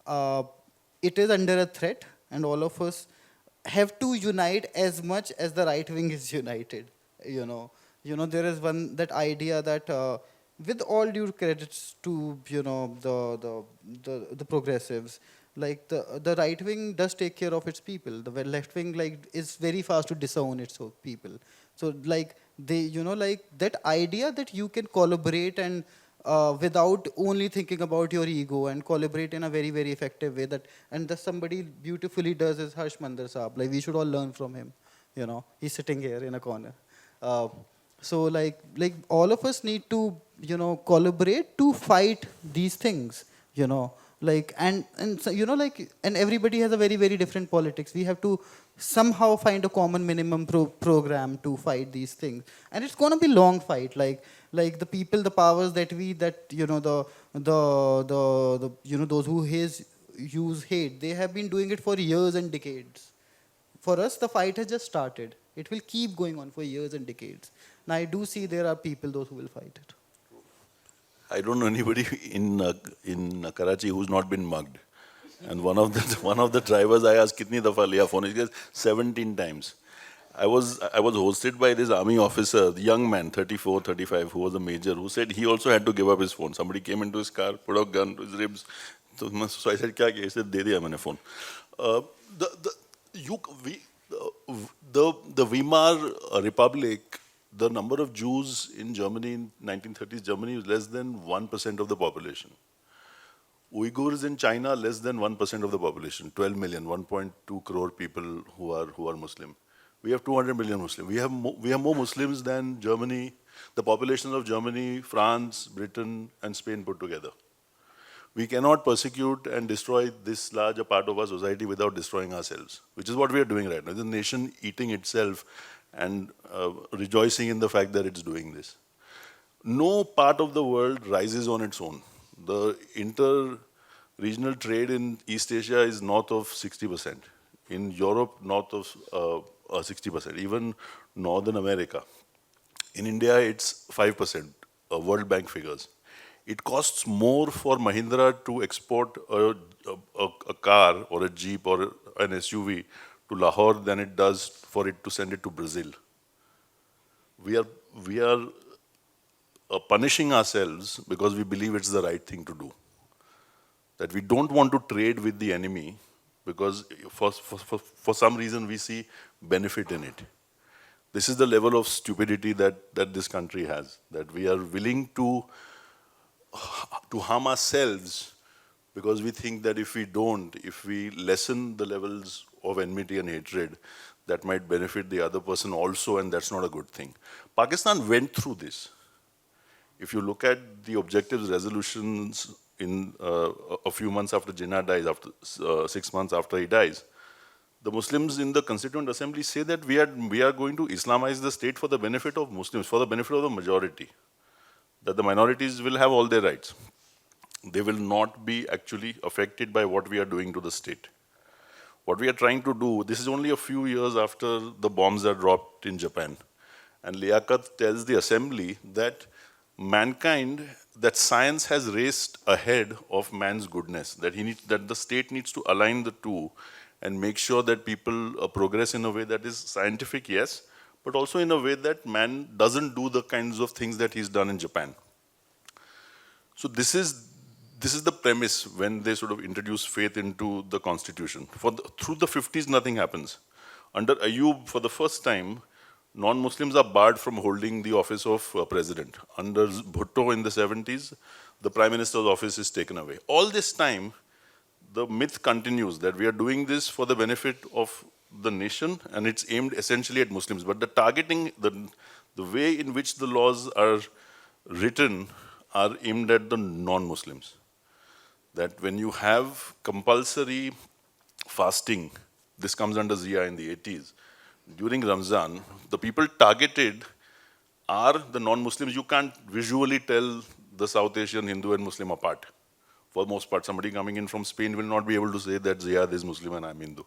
uh, it is under a threat, and all of us have to unite as much as the right wing is united. You know, there is that idea that, with all due credits to the progressives, Like the right wing does take care of its people. The left wing like is very fast to disown its people. So like they, like that idea that you can collaborate and without only thinking about your ego and collaborate in a very, very effective way. That and the somebody beautifully does is Harsh Mandar Saab. Like we should all learn from him. He's sitting here in a corner. Uh, so like all of us need to collaborate to fight these things. Like and so, like and everybody has a very, very different politics. We have to somehow find a common minimum program to fight these things, and it's going to be long fight. Like the people, the powers that those who use hate, they have been doing it for years and decades. For us, the fight has just started. It will keep going on for years and decades. Now, I do see there are people, those who will fight it. I don't know anybody in Karachi who's not been mugged. And one of the drivers, I asked, "Kitni dafa liya phone?" He says, 17 times. I was hosted by this army officer, the young man, 34, 35, who was a major, who said he also had to give up his phone. Somebody came into his car, put a gun to his ribs. So I said, "Kya kiya?" He said, "De diya maine phone." The Weimar Republic, the number of Jews in Germany in 1930s Germany was less than 1% of the population. Uyghurs in China, less than 1% of the population. 12 million, 1.2 crore people who are Muslim. We have 200 million Muslims. We have more Muslims than Germany, the populations of Germany, France, Britain, and Spain put together. We cannot persecute and destroy this large a part of our society without destroying ourselves, which is what we are doing right now. The nation eating itself and rejoicing in the fact that it's doing this. No part of the world rises on its own. The inter-regional trade in East Asia is north of 60%. In Europe, north of 60%. Even Northern America. In India, it's 5%, World Bank figures. It costs more for Mahindra to export a car or a Jeep or an SUV to Lahore than it does for it to send it to Brazil. We are punishing ourselves because we believe it's the right thing to do. That we don't want to trade with the enemy because for some reason we see benefit in it. This is the level of stupidity that this country has. That we are willing to harm ourselves because we think that if we lessen the levels of enmity and hatred, that might benefit the other person also, and that's not a good thing. Pakistan went through this. If you look at the objectives resolutions in a few months after Jinnah dies, after 6 months after he dies, the Muslims in the Constituent Assembly say that we are going to Islamize the state for the benefit of Muslims, for the benefit of the majority. That the minorities will have all their rights. They will not be actually affected by what we are doing to the state. What we are trying to do, this is only a few years after the bombs are dropped in Japan. And Liaquat tells the assembly that that science has raced ahead of man's goodness, that the state needs to align the two and make sure that people progress in a way that is scientific, yes, but also in a way that man doesn't do the kinds of things that he's done in Japan. So this is the premise when they sort of introduce faith into the constitution. Through the 50s, nothing happens. Under Ayub, for the first time, non-Muslims are barred from holding the office of president. Under Bhutto in the 70s, the prime minister's office is taken away. All this time, the myth continues that we are doing this for the benefit of the nation, and it's aimed essentially at Muslims. But the targeting, the way in which the laws are written are aimed at the non-Muslims. That when you have compulsory fasting, this comes under Zia in the 80s, during Ramzan, the people targeted are the non-Muslims. You can't visually tell the South Asian Hindu and Muslim apart. For the most part, somebody coming in from Spain will not be able to say that Zeyad is Muslim and I'm Hindu.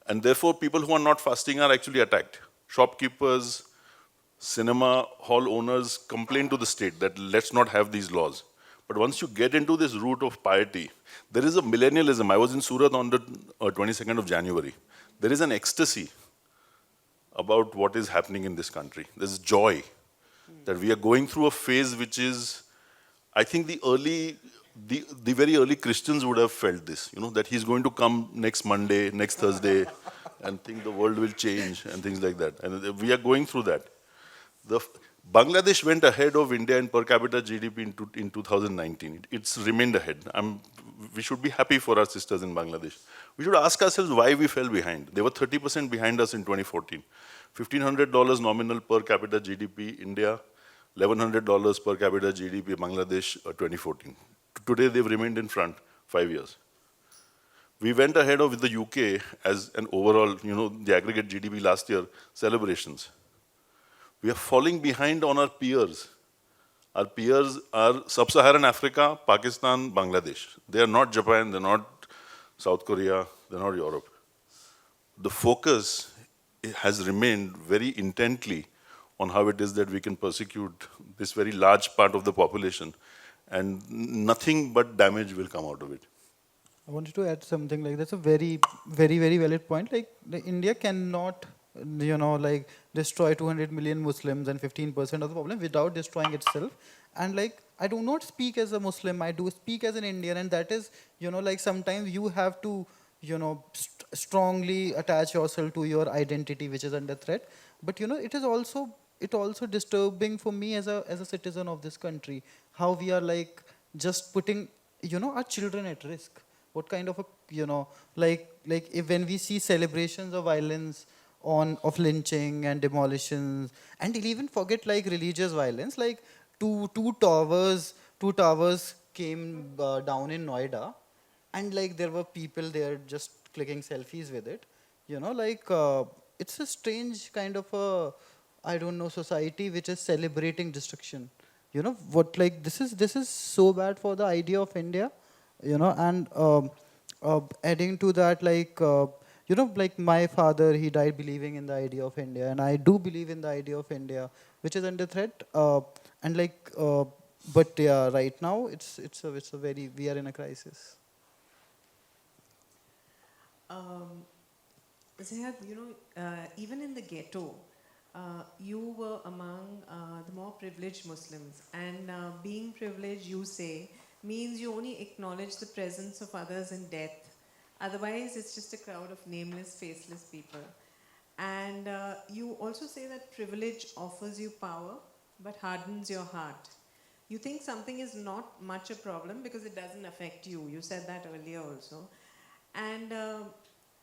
And therefore, people who are not fasting are actually attacked. Shopkeepers, cinema hall owners complain to the state that let's not have these laws. But once you get into this route of piety, there is a millennialism. I was in Surat on the 22nd of January. There is an ecstasy about what is happening in this country. There's joy that we are going through a phase which is, I think, the early the very early Christians would have felt this, that he's going to come next Monday, next Thursday, and think the world will change and things like that. And we are going through that. Bangladesh went ahead of India in per capita GDP in 2019. It's remained ahead. We should be happy for our sisters in Bangladesh. We should ask ourselves why we fell behind. They were 30% behind us in 2014. $1,500 nominal per capita GDP, India. $1,100 per capita GDP, Bangladesh, 2014. Today, they've remained in front, 5 years. We went ahead of the UK as an overall, the aggregate GDP last year, celebrations. We are falling behind on our peers. Our peers are Sub-Saharan Africa, Pakistan, Bangladesh. They are not Japan, they're not South Korea, they're not Europe. The focus has remained very intently on how it is that we can persecute this very large part of the population, and nothing but damage will come out of it. I wanted to add something like that's a very, very, very valid point. Like India cannot, destroy 200 million Muslims and 15% of the problem without destroying itself. And I do not speak as a Muslim. I do speak as an Indian, and that is, sometimes you have to, strongly attach yourself to your identity, which is under threat. But it is also disturbing for me as a citizen of this country, how we are just putting our children at risk. What kind of a if when we see celebrations of violence of lynching and demolitions, and we'll even forget religious violence, two towers came down in Noida, and there were people there just clicking selfies with it. It's a strange kind of a, I don't know, society which is celebrating destruction. This is so bad for the idea of India, and adding to that, my father, he died believing in the idea of India, and I do believe in the idea of India, which is under threat. But yeah, right now it's a very, we are in a crisis. Zeyad, even in the ghetto, you were among the more privileged Muslims, and being privileged, you say, means you only acknowledge the presence of others in death. Otherwise, it's just a crowd of nameless, faceless people. And you also say that privilege offers you power, but hardens your heart. You think something is not much a problem because it doesn't affect you. You said that earlier also. And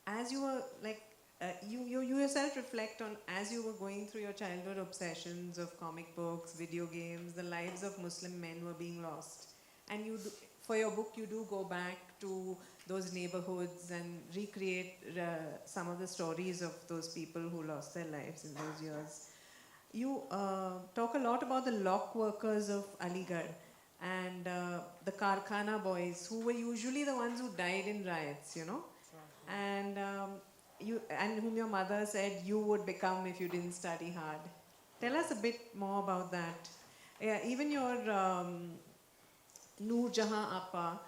as you were you yourself reflect on, as you were going through your childhood obsessions of comic books, video games, the lives of Muslim men were being lost. And for your book, you do go back to those neighborhoods and recreate some of the stories of those people who lost their lives in those years. You talk a lot about the lock workers of Aligarh and the Karkhana boys, who were usually the ones who died in riots, and whom your mother said you would become if you didn't study hard. Tell us a bit more about that. Yeah, even your Noor Jahan Appa,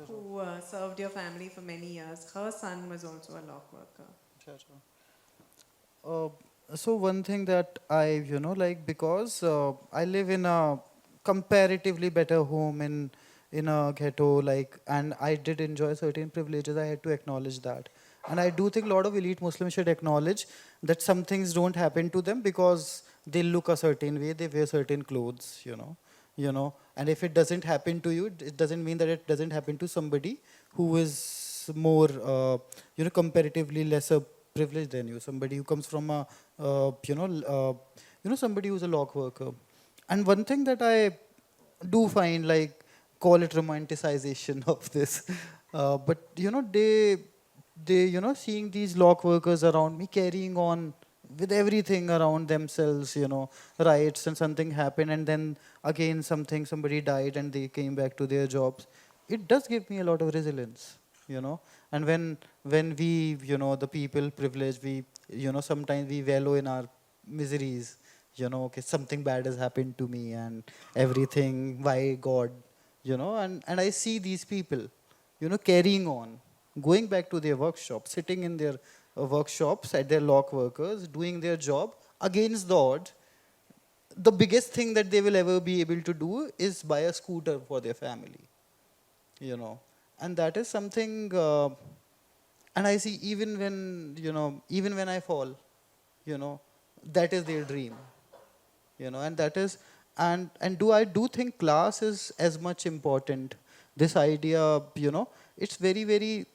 who served your family for many years, her son was also a lock worker. So one thing that I, because I live in a comparatively better home in a ghetto, and I did enjoy certain privileges, I had to acknowledge that. And I do think a lot of elite Muslims should acknowledge that some things don't happen to them because they look a certain way, they wear certain clothes, and if it doesn't happen to you, it doesn't mean that it doesn't happen to somebody who is more, comparatively lesser privileged than you, somebody who comes from a, somebody who's a lock worker. And one thing that I do find, call it romanticization of this, but they seeing these lock workers around me carrying on with everything around themselves, riots, and something happened, and then again somebody died and they came back to their jobs. It does give me a lot of resilience, and when we, the people privileged, we, sometimes we wallow in our miseries, okay, something bad has happened to me and everything, why God, and I see these people, carrying on, going back to their workshop, sitting in their workshops at their lock workers, doing their job against the odds. The biggest thing that they will ever be able to do is buy a scooter for their family. you know. And that is something, and I see even when, even when I fall, that is their dream, and that is, and do think class is as much important. This idea, it's very, very,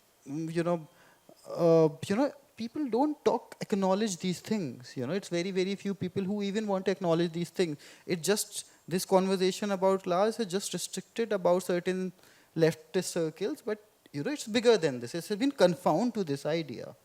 people don't acknowledge these things. It's very, very few people who even want to acknowledge these things. It just, this conversation about class is just restricted about certain leftist circles, but it's bigger than this. It's been confounded to this idea.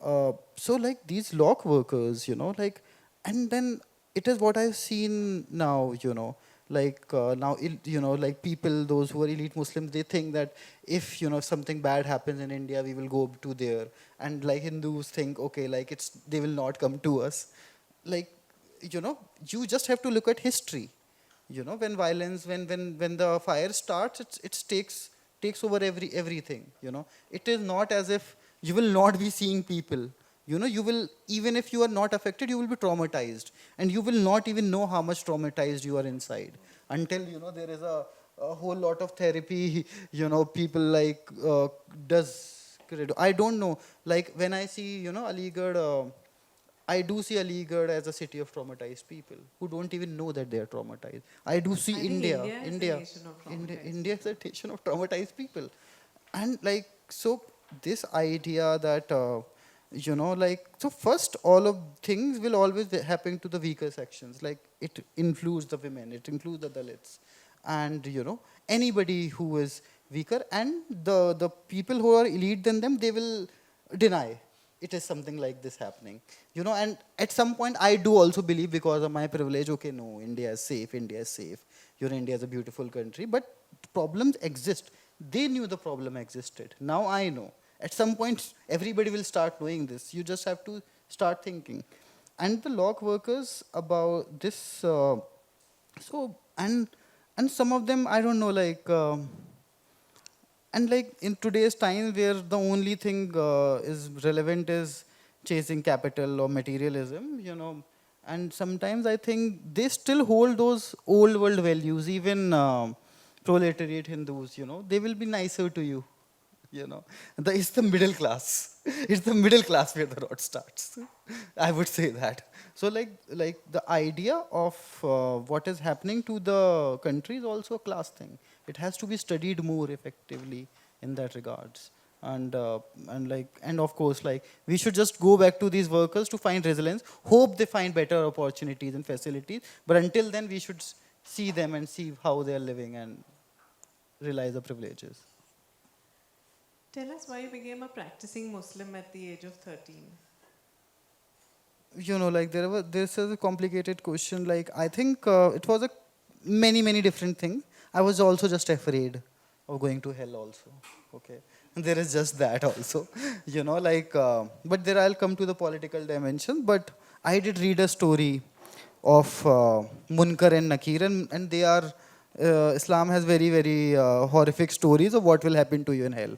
So like these lock workers, and then it is what I've seen now, now, like people, those who are elite Muslims, they think that if, something bad happens in India, we will go to there. And like Hindus think, okay, like they will not come to us. Like, you just have to look at history. When violence, when the fire starts, it takes over everything. It is not as if you will not be seeing people. You will, even if you are not affected, you will be traumatized, and you will not even know how much traumatized you are inside until there is a whole lot of therapy. People like does. I don't know. Like when I see Aligarh. I do see Aligarh as a city of traumatized people who don't even know that they are traumatized. I do see I think India, India is a nation of traumatized India is a nation of traumatized people, and like so this idea that so first all of things will always happen to the weaker sections. Like it includes the women, it includes the Dalits, and anybody who is weaker, and the people who are elite than them, they will deny it is something like this happening. And at some point I do also believe, because of my privilege, okay, no, India is safe, India is a beautiful country, but problems exist. They knew the problem existed. Now I know. At some point everybody will start knowing this. You just have to start thinking. And the log workers about this, so and some of them, I don't know, like and like in today's time where the only thing is relevant is chasing capital or materialism, and sometimes I think they still hold those old world values. Even proletariat Hindus, they will be nicer to you. It's the middle class. It's the middle class where the rot starts. I would say that. So like the idea of what is happening to the country is also a class thing. It has to be studied more effectively in that regards. And of course, like we should just go back to these workers to find resilience. Hope they find better opportunities and facilities. But until then, we should see them and see how they are living and realize the privileges. Tell us why you became a practicing Muslim at the age of 13. Like this is a complicated question. Like I think it was a many different things. I was also just afraid of going to hell also. Okay, and there is just that also. But there I'll come to the political dimension. But I did read a story of Munkar and Nakir, and they are Islam has very horrific stories of what will happen to you in hell.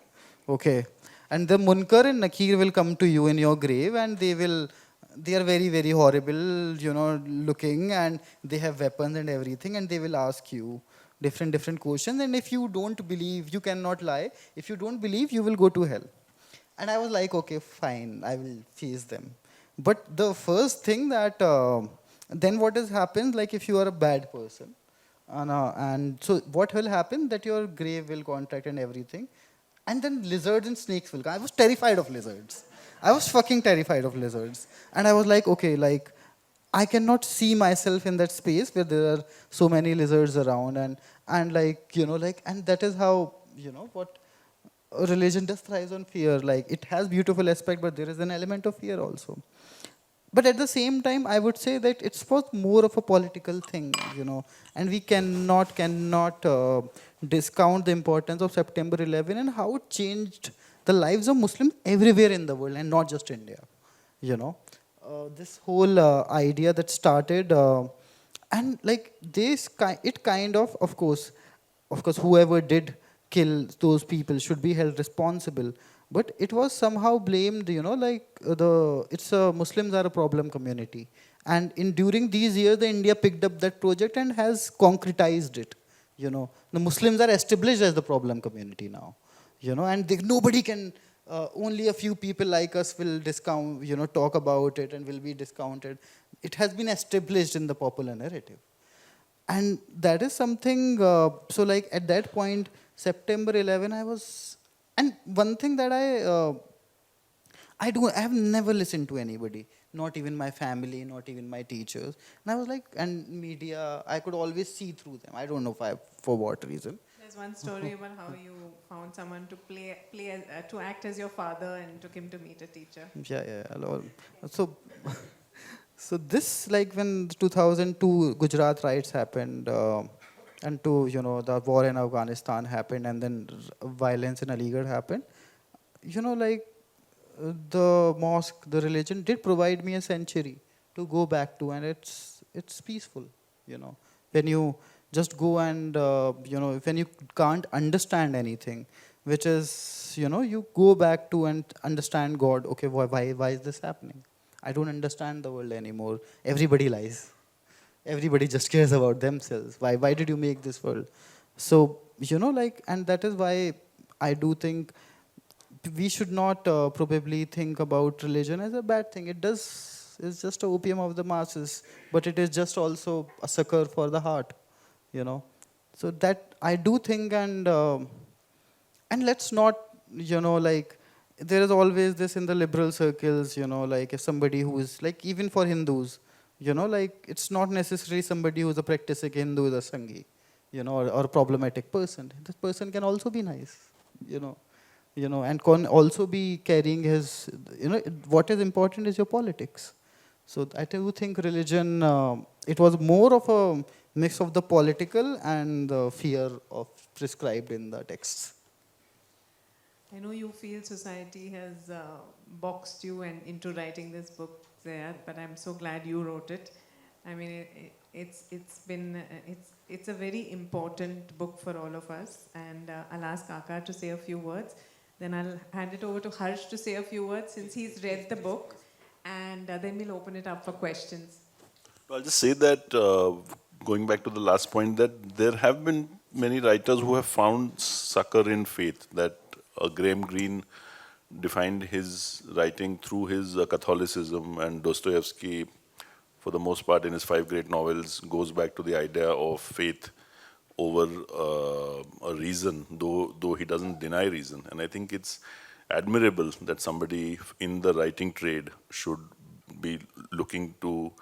Okay, and the Munkar and Nakir will come to you in your grave, and they are very horrible, looking, and they have weapons and everything, and they will ask you different questions, and if you don't believe, you cannot lie. If you don't believe, you will go to hell. And I was like, okay, fine, I will face them. But the first thing that then what has happened, like if you are a bad person, and so what will happen, that your grave will contract and everything. And then lizards and snakes will come. I was terrified of lizards. I was fucking terrified of lizards. And I was like, okay, like, I cannot see myself in that space where there are so many lizards around. And like, and that is how, what religion just thrives on fear. Like, it has beautiful aspect, but there is an element of fear also. But at the same time, I would say that it's was more of a political thing, and we cannot discount the importance of September 11 and how it changed the lives of Muslims everywhere in the world and not just India. This whole idea that started, and like this, it kind of course, whoever did kill those people should be held responsible. But it was somehow blamed, Muslims are a problem community. And during these years, the India picked up that project and has concretized it, The Muslims are established as the problem community now, and nobody can, only a few people like us will discount, talk about it and will be discounted. It has been established in the popular narrative. And that is something, so like at that point, September 11, and one thing that I have never listened to anybody, not even my family, not even my teachers. And I was like, and media, I could always see through them. I don't know for what reason. There's one story about how you found someone to to act as your father and took him to meet a teacher. Yeah. So, so this, like when 2002 Gujarat riots happened, and the war in Afghanistan happened, and then violence in Aligarh happened, the mosque, the religion did provide me a sanctuary to go back to, and it's peaceful, when you just go and when you can't understand anything, which is you go back to and understand God. Okay, why is this happening? I don't understand the world anymore. Everybody lies. Everybody just cares about themselves. Why did you make this world? So and that is why I do think we should not probably think about religion as a bad thing. It's just a opium of the masses, but it is just also a succor for the heart, So that I do think, and let's not, there is always this in the liberal circles, if somebody who is, even for Hindus, it's not necessarily somebody who is a practicing Hindu is a Sanghi, or a problematic person. This person can also be nice, and can also be carrying his, what is important is your politics. So I do think religion, it was more of a mix of the political and the fear of prescribed in the texts. I know you feel society has boxed you into writing this book, Zeyad, but I'm so glad you wrote it. I mean, it's a very important book for all of us, and I'll ask Akash to say a few words. Then I'll hand it over to Harsh to say a few words since he's read the book, and then we'll open it up for questions. I'll just say that, going back to the last point, that there have been many writers who have found succor in faith, that Graham Greene defined his writing through his Catholicism, and Dostoevsky, for the most part in his 5 great novels, goes back to the idea of faith over a reason, though he doesn't deny reason. And I think it's admirable that somebody in the writing trade should be looking to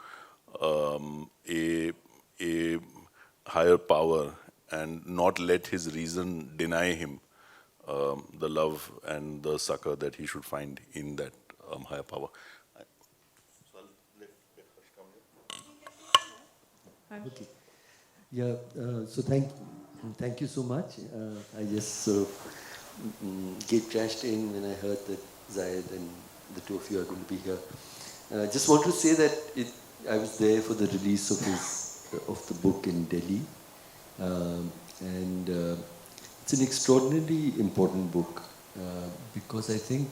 a higher power and not let his reason deny him the love and the succor that he should find in that higher power. So I'll let Harsh come here. Okay. Yeah, so thank you so much. I just sort of gate crashed in when I heard that Zeyad and the two of you are going to be here. Just want to say that I was there for the release of the book in Delhi, and it's an extraordinarily important book because I think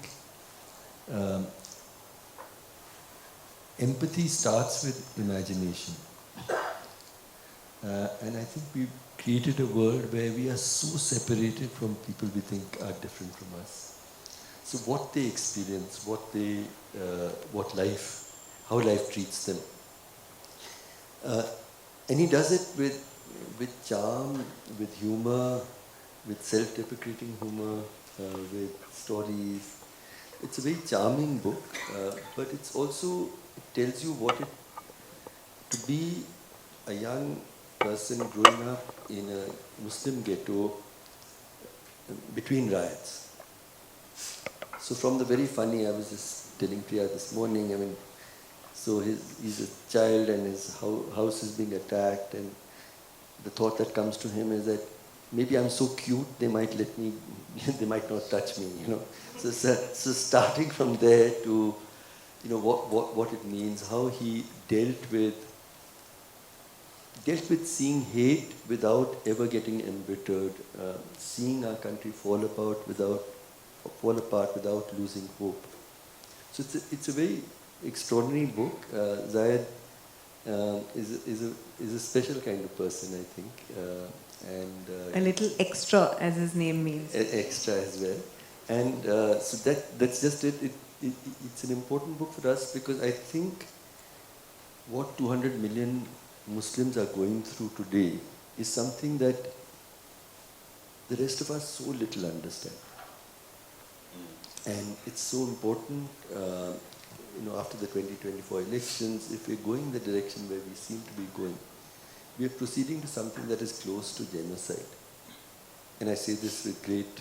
empathy starts with imagination. And I think we've created a world where we are so separated from people we think are different from us. So what they experience, how life treats them. And he does it with charm, with humor, with self-deprecating humor, with stories. It's a very charming book, but it tells you to be a young person growing up in a Muslim ghetto between riots. So from the very funny, I was just telling Priya this morning, I mean, so he's a child and his house is being attacked, and the thought that comes to him is that maybe I'm so cute, they might not touch me, So starting from there to, what it means, how he dealt with seeing hate without ever getting embittered, seeing our country fall apart without losing hope. So it's a very extraordinary book. Zeyad is a special kind of person, I think, and A little extra, as his name means. extra as well. And so that's just it. It's an important book for us because I think what 200 million Muslims are going through today is something that the rest of us so little understand. And it's so important, after the 2024 elections, if we're going the direction where we seem to be going, we are proceeding to something that is close to genocide. And I say this with great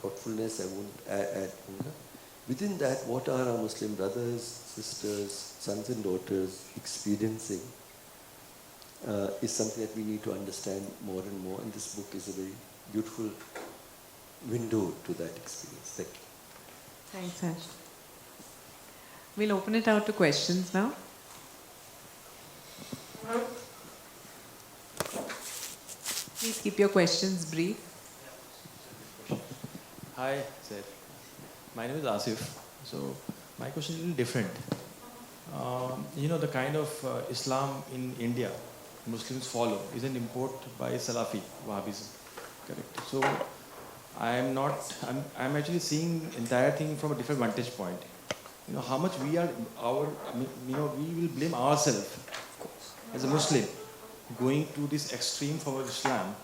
thoughtfulness, I won't add. Within that, what are our Muslim brothers, sisters, sons and daughters experiencing is something that we need to understand more and more. And this book is a very beautiful window to that experience. Thank you. Thanks, Ash. We'll open it out to questions now. Please keep your questions brief. Hi, Zed. My name is Asif. So my question is a little different. The kind of Islam in India Muslims follow is an import by Salafi, Wahhabism. Correct. So I'm actually seeing entire thing from a different vantage point. How much we will blame ourselves as a Muslim going to this extreme form of Islam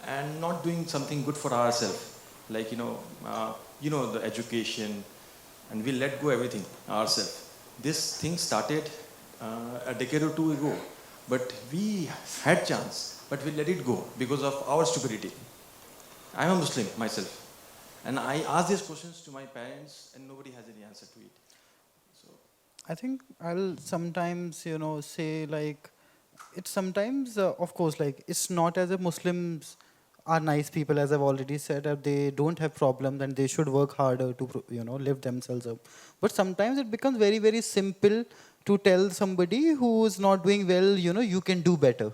and not doing something good for ourselves, like the education, and we let go everything ourselves. This thing started a decade or two ago, but we had chance, but we let it go because of our stupidity. I'm a Muslim myself, and I ask these questions to my parents, and nobody has any answer to it. So I think I'll sometimes, say like, it's sometimes, of course, like, it's not as if Muslims are nice people, as I've already said, that they don't have problems and they should work harder to, lift themselves up. But sometimes it becomes very, very simple to tell somebody who is not doing well, you can do better,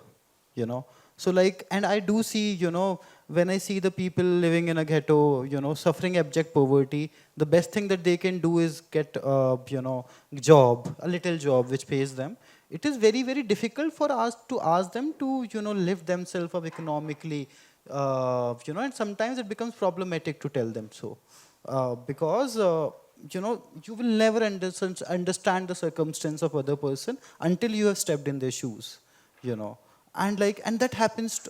So like, and I do see, when I see the people living in a ghetto, suffering abject poverty, the best thing that they can do is get, job, a little job which pays them. It is very, very difficult for us to ask them to, lift themselves up economically, and sometimes it becomes problematic to tell them so. Because, you will never understand the circumstance of other person until you have stepped in their shoes, And that happens,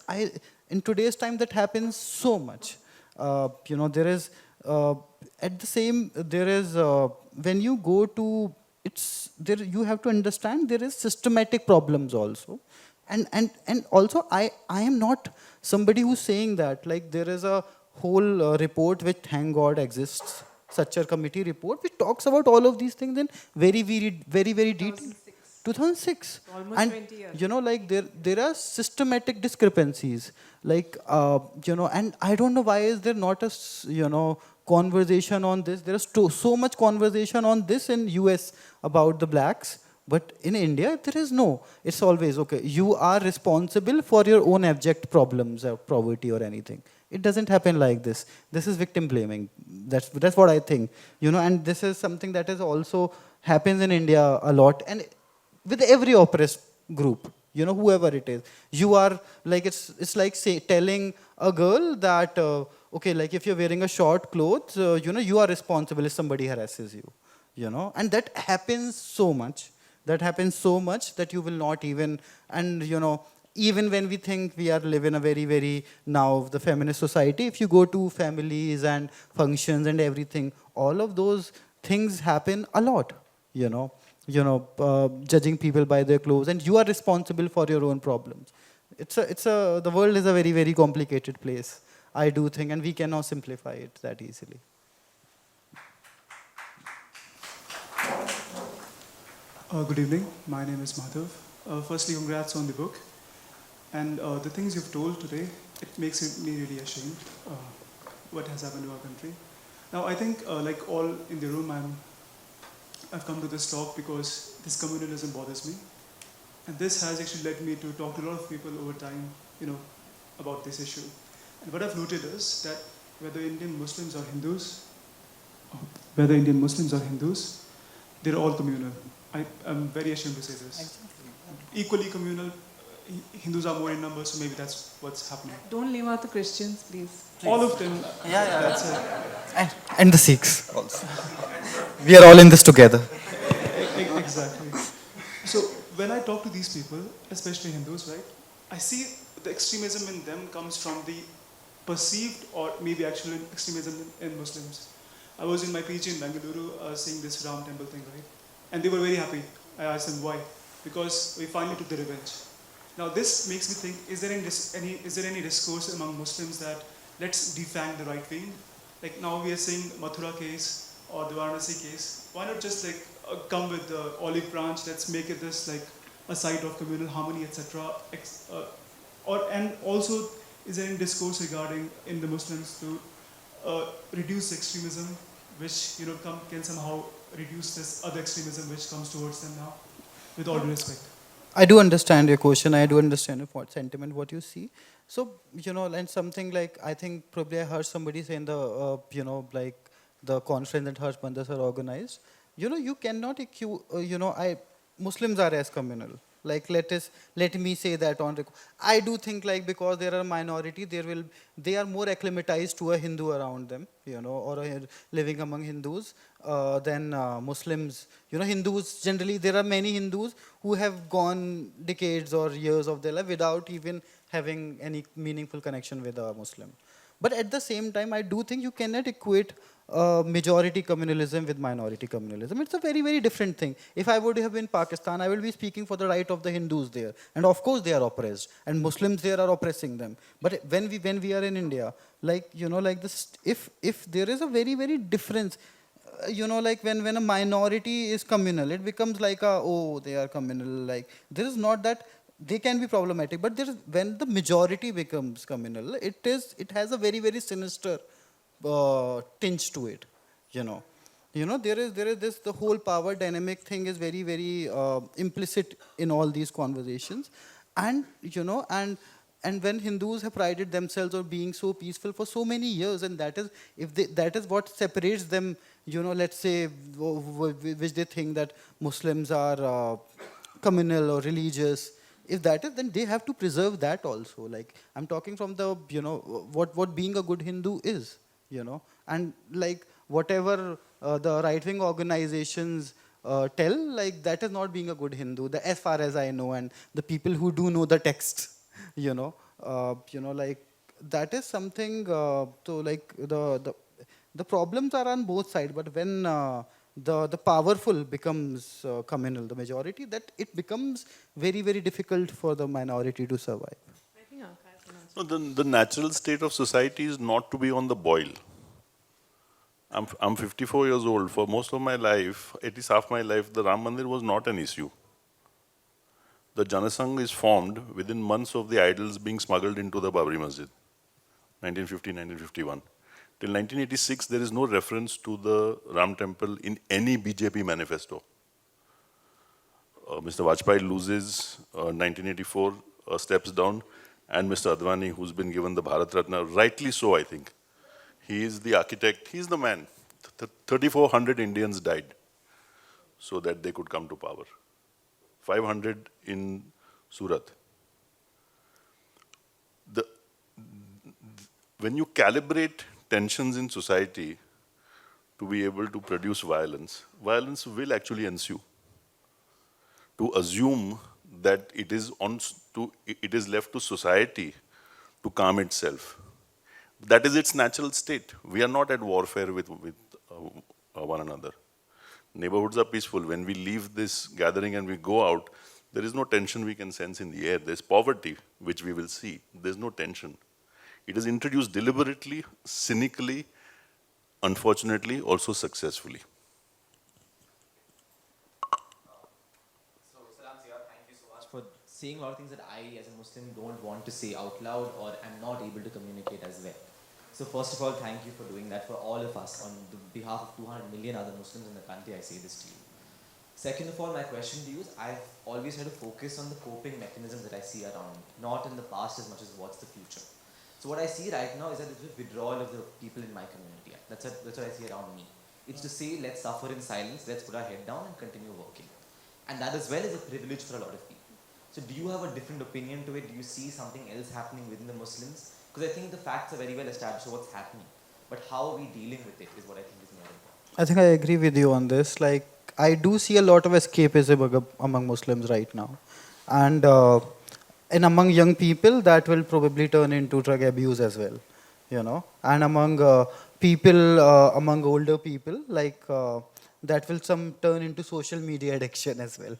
in today's time, that happens so much. There is, when you go to, you have to understand there is systematic problems also. And also, I am not somebody who's saying that, like, there is a whole report which, thank God, exists, such a committee report, which talks about all of these things in very, very, very detail. 2006. Almost And 20 years. there are systematic discrepancies, like and I don't know why is there not a conversation on this. There is so much conversation on this in US about the blacks, but in India there is no. It's always okay, you are responsible for your own abject problems of poverty or anything. It doesn't happen like this. This is victim blaming. That's what I think. And this is something that is also happens in India a lot, and with every oppressed group, whoever it is. You are like, it's like telling a girl that, okay, like if you're wearing a short clothes, you are responsible if somebody harasses you, and that happens so much. That happens so much that you will not even, and even when we think we are living a very, very, now the feminist society, if you go to families and functions and everything, all of those things happen a lot, judging people by their clothes, and you are responsible for your own problems. The world is a very, very complicated place, I do think, and we cannot simplify it that easily. Good evening. My name is Madhav. Firstly, congrats on the book. And the things you've told today, it makes me really ashamed what has happened to our country. Now, I think, like all in the room, I've come to this talk because this communalism bothers me. And this has actually led me to talk to a lot of people over time, about this issue. And what I've noted is that whether Indian Muslims or Hindus, they're all communal. I'm very ashamed to say this. Equally communal, Hindus are more in numbers, so maybe that's what's happening. Don't leave out the Christians, please. All of them. That's it. And the Sikhs also. We are all in this together. Exactly. So when I talk to these people, especially Hindus, right, I see the extremism in them comes from the perceived or maybe actual extremism in Muslims. I was in my PG in Bangalore seeing this Ram temple thing, right? And they were very happy. I asked them why. Because we finally took the revenge. Now this makes me think, is there any discourse among Muslims that let's defang the right wing? Like now we are saying Mathura case or the Varanasi case. Why not just like come with the olive branch, let's make it this like a site of communal harmony, etc. And also, is there any discourse regarding in the Muslims to reduce extremism, which can somehow reduce this other extremism which comes towards them now, with all due respect? I do understand your question. I do understand your sentiment, what you see. So, and something like, I think probably I heard somebody say in the, like the conference that Harsh Bandar sir organized, you cannot accuse, Muslims are as communal. Like let me say that on record. I do think like because there are minority, they are more acclimatized to a Hindu around them, or living among Hindus than Muslims. Hindus generally, there are many Hindus who have gone decades or years of their life without even having any meaningful connection with a Muslim. But at the same time, I do think you cannot equate majority communalism with minority communalism. It's a very, very different thing. If I would have been Pakistan, I will be speaking for the right of the Hindus there. And of course they are oppressed. And Muslims there are oppressing them. But when we are in India, like, like this, if there is a very, very difference, like when a minority is communal, it becomes like they are communal. Like, there is not that. They can be problematic, but when the majority becomes communal, it has a very, very sinister tinge to it. There is this, the whole power dynamic thing is very, very implicit in all these conversations, and and when Hindus have prided themselves on being so peaceful for so many years, and that is what separates them. Let's say which they think that Muslims are communal or religious. If that is, then they have to preserve that also. Like, I'm talking from the, what being a good Hindu is, and like whatever the right-wing organizations tell, like that is not being a good Hindu, as far as I know, and the people who do know the text, like that is something, so like the problems are on both sides, but when the powerful becomes communal, the majority, that it becomes very, very difficult for the minority to survive. I think Akash can answer. No, the natural state of society is not to be on the boil. I'm 54 years old. For most of my life, at least half my life, the Ram Mandir was not an issue. The Janasangh is formed within months of the idols being smuggled into the Babri Masjid, 1950, 1951. Till 1986, there is no reference to the Ram temple in any BJP manifesto. Mr. Vajpayee loses 1984, steps down, and Mr. Advani, who's been given the Bharat Ratna, rightly so, I think. He is the architect, he's the man. 3,400 Indians died so that they could come to power. 500 in Surat. When you calibrate tensions in society to be able to produce violence, violence will actually ensue. To assume that it is left to society to calm itself. That is its natural state. We are not at warfare with one another. Neighborhoods are peaceful. When we leave this gathering and we go out, there is no tension we can sense in the air. There's poverty, which we will see. There's no tension. It is introduced deliberately, cynically, unfortunately, also successfully. So, Salam Zeyad, thank you so much for saying a lot of things that I, as a Muslim, don't want to say out loud or am not able to communicate as well. So, first of all, thank you for doing that for all of us. On the behalf of 200 million other Muslims in the country, I say this to you. Second of all, my question to you is, I've always had to focus on the coping mechanisms that I see around me, not in the past as much as what's the future. So what I see right now is that there's a withdrawal of the people in my community. That's what I see around me. It's to say, let's suffer in silence, let's put our head down and continue working. And that as well is a privilege for a lot of people. So do you have a different opinion to it? Do you see something else happening within the Muslims? Because I think the facts are very well established of what's happening. But how are we dealing with it is what I think is more important. I think I agree with you on this. Like, I do see a lot of escapism among Muslims right now. And among young people, that will probably turn into drug abuse as well, you know. And among among older people, like, that will some turn into social media addiction as well.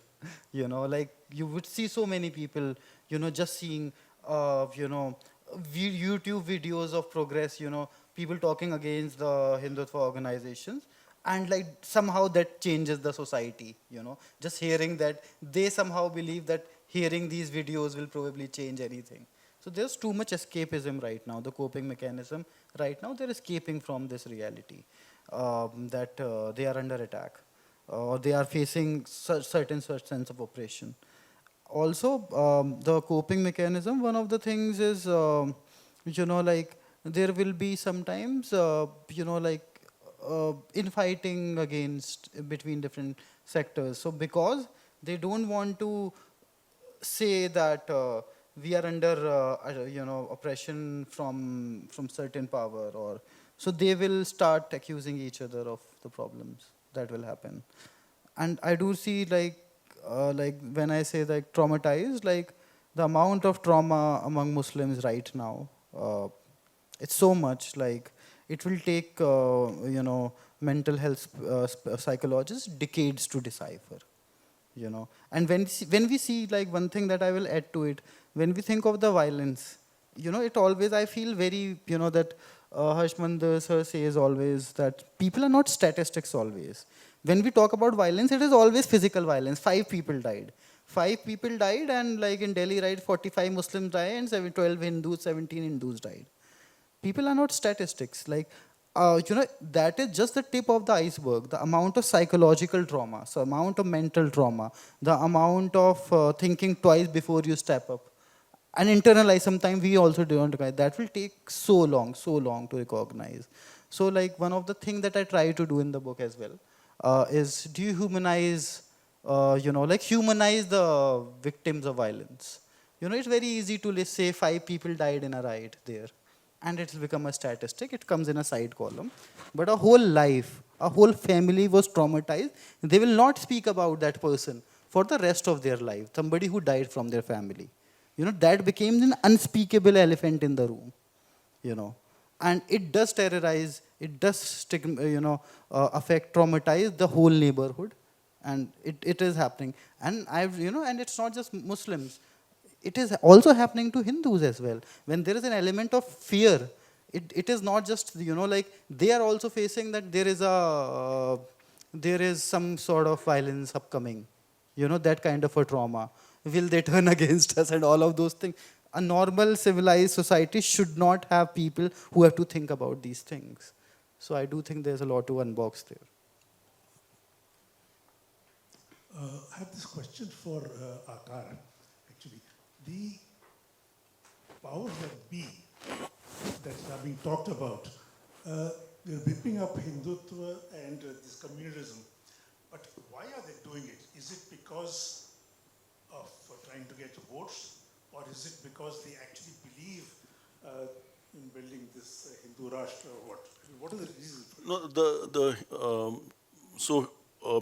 You know, like, you would see so many people, you know, just seeing, YouTube videos of progress, you know, people talking against the Hindutva organizations, and like somehow that changes the society, you know, just hearing that, they somehow believe that hearing these videos will probably change anything. So there's too much escapism right now, the coping mechanism right now, they're escaping from this reality, that they are under attack, or they are facing certain such sense of oppression. Also, the coping mechanism, one of the things is, like, there will be sometimes, like, infighting against between different sectors. So because they don't want to say that we are under oppression from certain power, or so they will start accusing each other of the problems that will happen. And I do see, like when I say like traumatized, like the amount of trauma among Muslims right now, it's so much, like it will take mental health psychologists decades to decipher, you know. And when we see, like, one thing that I will add to it, when we think of the violence, you know, it always, I feel very, you know, that Harshmander sir says always that people are not statistics always. When we talk about violence, it is always physical violence. 5 people died. 5 people died, and like in Delhi, right, 45 Muslims died, and 12 Hindus, 17 Hindus died. People are not statistics. Like, that is just the tip of the iceberg. The amount of psychological trauma, so amount of mental trauma, the amount of thinking twice before you step up, and internalize. Sometimes we also don't recognize. That will take so long to recognize. So, like, one of the things that I try to do in the book as well is dehumanize, humanize the victims of violence. You know, it's very easy to say 5 people died in a riot there, and it will become a statistic. It comes in a side column. But a whole life, a whole family was traumatized. They will not speak about that person for the rest of their life, somebody who died from their family. You know, that became an unspeakable elephant in the room, you know. And it does terrorize, it does affect, traumatize the whole neighborhood. And it is happening. And and it's not just Muslims. It is also happening to Hindus as well. When there is an element of fear, it is not just, like, they are also facing that there is some sort of violence upcoming, that kind of a trauma. Will they turn against us and all of those things? A normal civilized society should not have people who have to think about these things. So I do think there's a lot to unbox there. I have this question for Akar, actually. The powers that be that are being talked about, they're whipping up Hindutva and this communalism. But why are they doing it? Is it because of trying to get votes, or is it because they actually believe in building this Hindu Rashtra, or what? What are the reasons? No,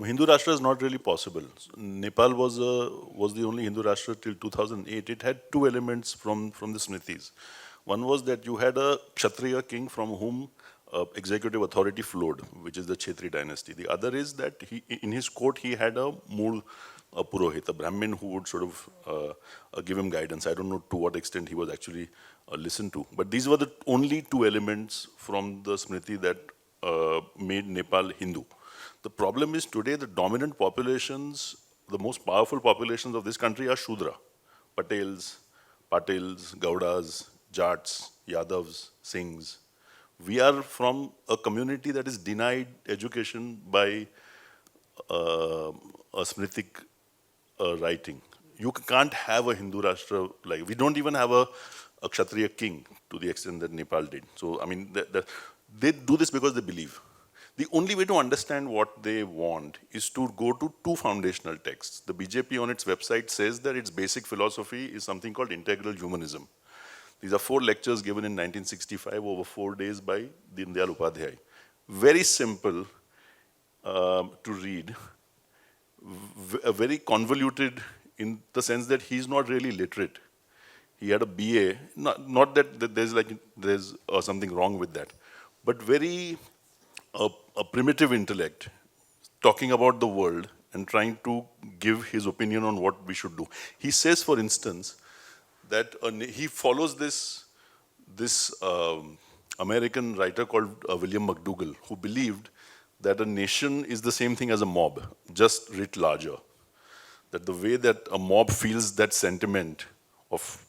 Hindu Rashtra is not really possible. Nepal was the only Hindu Rashtra till 2008. It had 2 elements from the Smritis. One was that you had a Kshatriya king from whom executive authority flowed, which is the Kshetri dynasty. The other is that in his court he had a Mool Purohit, a Brahmin who would sort of give him guidance. I don't know to what extent he was actually listened to. But these were the only 2 elements from the Smriti that made Nepal Hindu. The problem is today the dominant populations, the most powerful populations of this country are Shudra. Patels, Gaudas, Jats, Yadavs, Singhs. We are from a community that is denied education by a Smritic writing. You can't have a Hindu Rashtra, like, we don't even have a Kshatriya king to the extent that Nepal did. So, I mean, they do this because they believe. The only way to understand what they want is to go to two foundational texts. The BJP on its website says that its basic philosophy is something called integral humanism. These are 4 lectures given in 1965 over 4 days by Deen Dayal Upadhyay. Very simple to read, very convoluted in the sense that he's not really literate. He had a BA, not that there's something wrong with that, but very a primitive intellect talking about the world and trying to give his opinion on what we should do. He says, for instance, that he follows this American writer called William McDougall, who believed that a nation is the same thing as a mob, just writ larger. That the way that a mob feels that sentiment of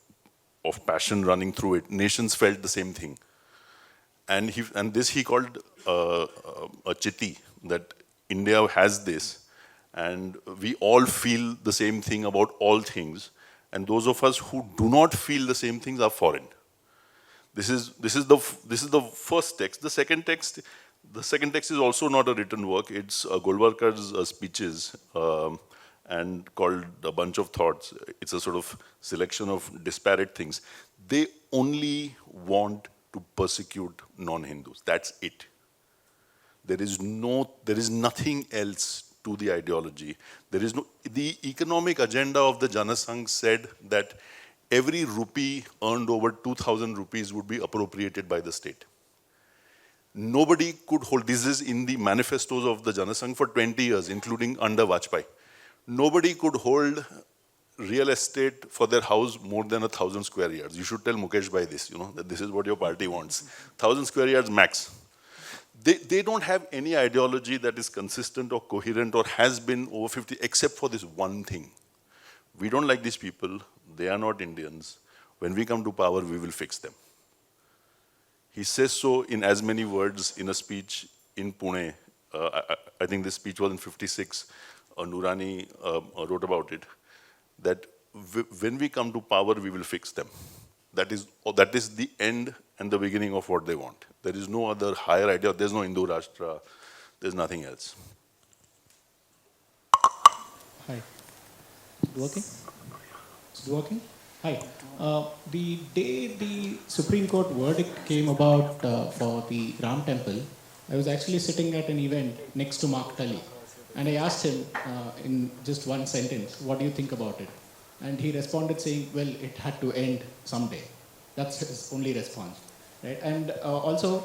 passion running through it, nations felt the same thing. And this he called a chitti, that India has this, and we all feel the same thing about all things, and those of us who do not feel the same things are foreign. This is the first text. The second text is also not a written work. It's Golwalkar's speeches and called A Bunch of Thoughts. It's a sort of selection of disparate things. They only want to persecute non-Hindus. That's it. There is nothing else to the ideology. The economic agenda of the Janasangh said that every rupee earned over 2,000 rupees would be appropriated by the state. Nobody could hold, this is in the manifestos of the Janasangh for 20 years, including under Vajpayee. Nobody could hold real estate for their house more than 1,000 square yards. You should tell Mukesh Bhai this, that this is what your party wants. 1,000 square yards max. They don't have any ideology that is consistent or coherent or has been over 50, except for this one thing. We don't like these people. They are not Indians. When we come to power, we will fix them. He says so in as many words in a speech in Pune. I think this speech was in 56. Noorani wrote about it. That when we come to power, we will fix them. That is the end and the beginning of what they want. There is no other higher idea. There's no Hindu Rashtra. There's nothing else. Hi. Is it working? Is it working? Hi. The day the Supreme Court verdict came about for the Ram Temple, I was actually sitting at an event next to Mark Tully. And I asked him in just one sentence, what do you think about it? And he responded saying, well, it had to end someday. That's his only response. Right? And also,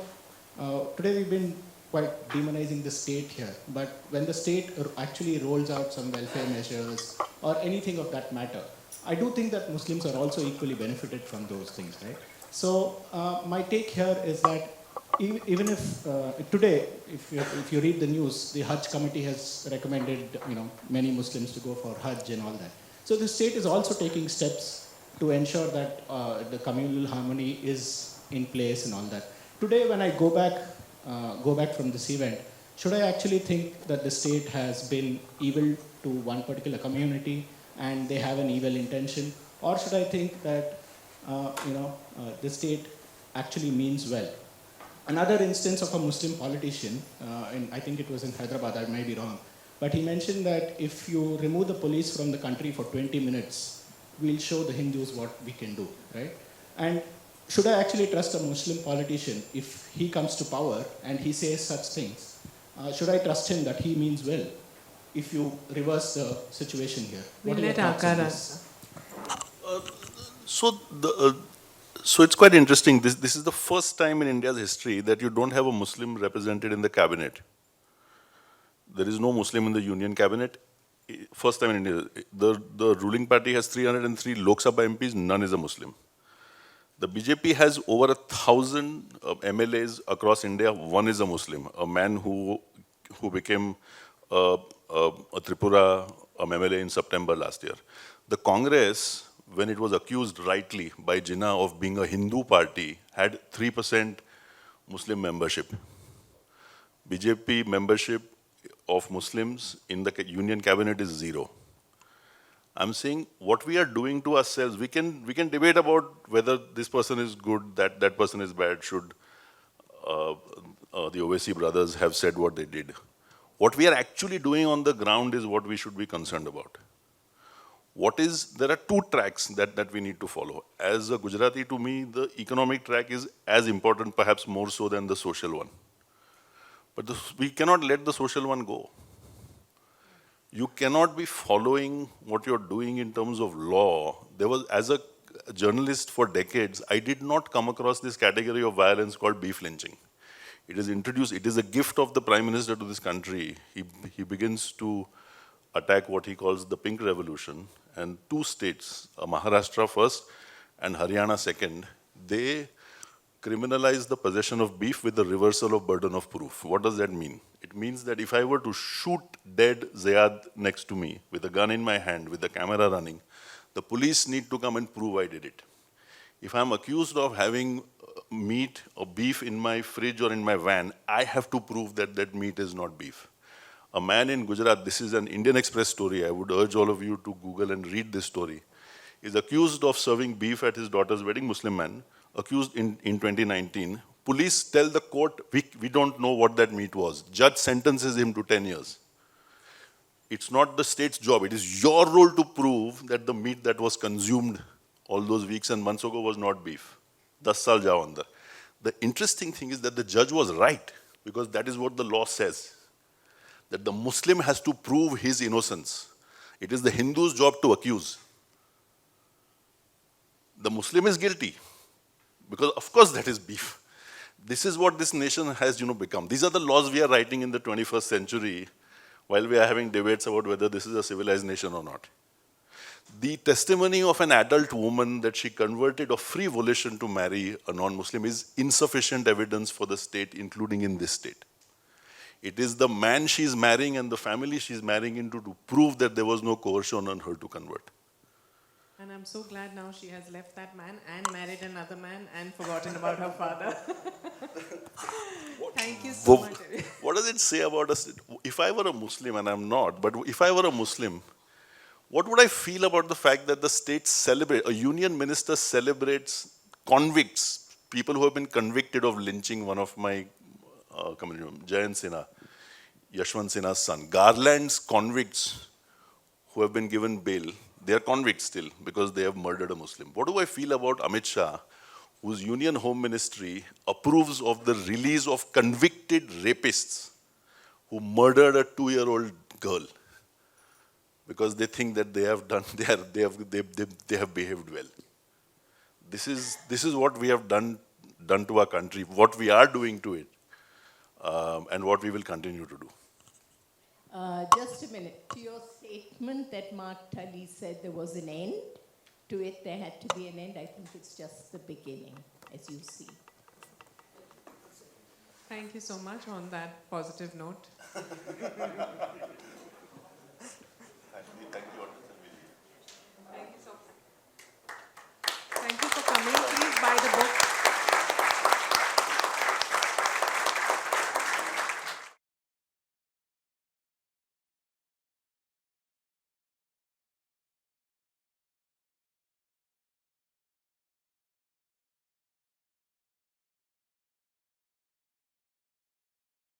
today we've been quite demonizing the state here. But when the state actually rolls out some welfare measures or anything of that matter, I do think that Muslims are also equally benefited from those things, right? So my take here is that even if today, if you read the news, the Hajj committee has recommended many Muslims to go for Hajj and all that. So the state is also taking steps to ensure that the communal harmony is in place and all that. Today, when I go back from this event, should I actually think that the state has been evil to one particular community and they have an evil intention, or should I think that the state actually means well? Another instance of a Muslim politician, and I think it was in Hyderabad, I may be wrong, but he mentioned that if you remove the police from the country for 20 minutes, we'll show the Hindus what we can do, right? And should I actually trust a Muslim politician if he comes to power and he says such things? Should I trust him that he means well if you reverse the situation here? We'll What are your let thoughts on Akar this? So it's quite interesting. This is the first time in India's history that you don't have a Muslim represented in the cabinet. There is no Muslim in the union cabinet. First time in India. The ruling party has 303 Lok Sabha MPs, none is a Muslim. The BJP has over 1,000 MLAs across India, one is a Muslim, a man who became a Tripura MLA in September last year. The Congress, when it was accused rightly by Jinnah of being a Hindu party, had 3% Muslim membership. BJP membership of Muslims in the union cabinet is 0. I'm saying what we are doing to ourselves, we can debate about whether this person is good, that person is bad, should the Owaisi brothers have said what they did. What we are actually doing on the ground is what we should be concerned about. There are two tracks that we need to follow. As a Gujarati, to me, the economic track is as important, perhaps more so than the social one. But we cannot let the social one go. You cannot be following what you're doing in terms of law. As a journalist for decades, I did not come across this category of violence called beef lynching. It is introduced, it is a gift of the Prime Minister to this country. He begins to attack what he calls the pink revolution, and two states, Maharashtra first and Haryana second, they criminalize the possession of beef with the reversal of burden of proof. What does that mean? It means that if I were to shoot dead Zeyad next to me with a gun in my hand, with the camera running, the police need to come and prove I did it. If I'm accused of having meat or beef in my fridge or in my van, I have to prove that that meat is not beef. A man in Gujarat, this is an Indian Express story, I would urge all of you to Google and read this story, is accused of serving beef at his daughter's wedding, Muslim man, accused in 2019. Police tell the court, we don't know what that meat was. Judge sentences him to 10 years. It's not the state's job, it is your role to prove that the meat that was consumed all those weeks and months ago was not beef. 10 saal jao andar. The interesting thing is that the judge was right, because that is what the law says. That the Muslim has to prove his innocence. It is the Hindu's job to accuse. The Muslim is guilty, because of course that is beef. This is what this nation has become. These are the laws we are writing in the 21st century while we are having debates about whether this is a civilized nation or not. The testimony of an adult woman that she converted of free volition to marry a non-Muslim is insufficient evidence for the state, including in this state. It is the man she's marrying and the family she's marrying into to prove that there was no coercion on her to convert. And I'm so glad now she has left that man and married another man and forgotten about her father. Thank you so much. What does it say about us? If I were a Muslim, and I'm not, but if I were a Muslim, what would I feel about the fact that the state a union minister celebrates convicts, people who have been convicted of lynching one of my community, Jayant Sinha, Yashwant Sinha's son. Garland's convicts who have been given bail, they are convicts still because they have murdered a Muslim. What do I feel about Amit Shah, whose Union Home Ministry approves of the release of convicted rapists who murdered a 2-year-old girl because they think that they have behaved well. This is what we have done to our country, what we are doing to it, and what we will continue to do. Just a minute. To your statement that Mark Tully said there was an end to it, there had to be an end. I think it's just the beginning, as you see. Thank you so much on that positive note.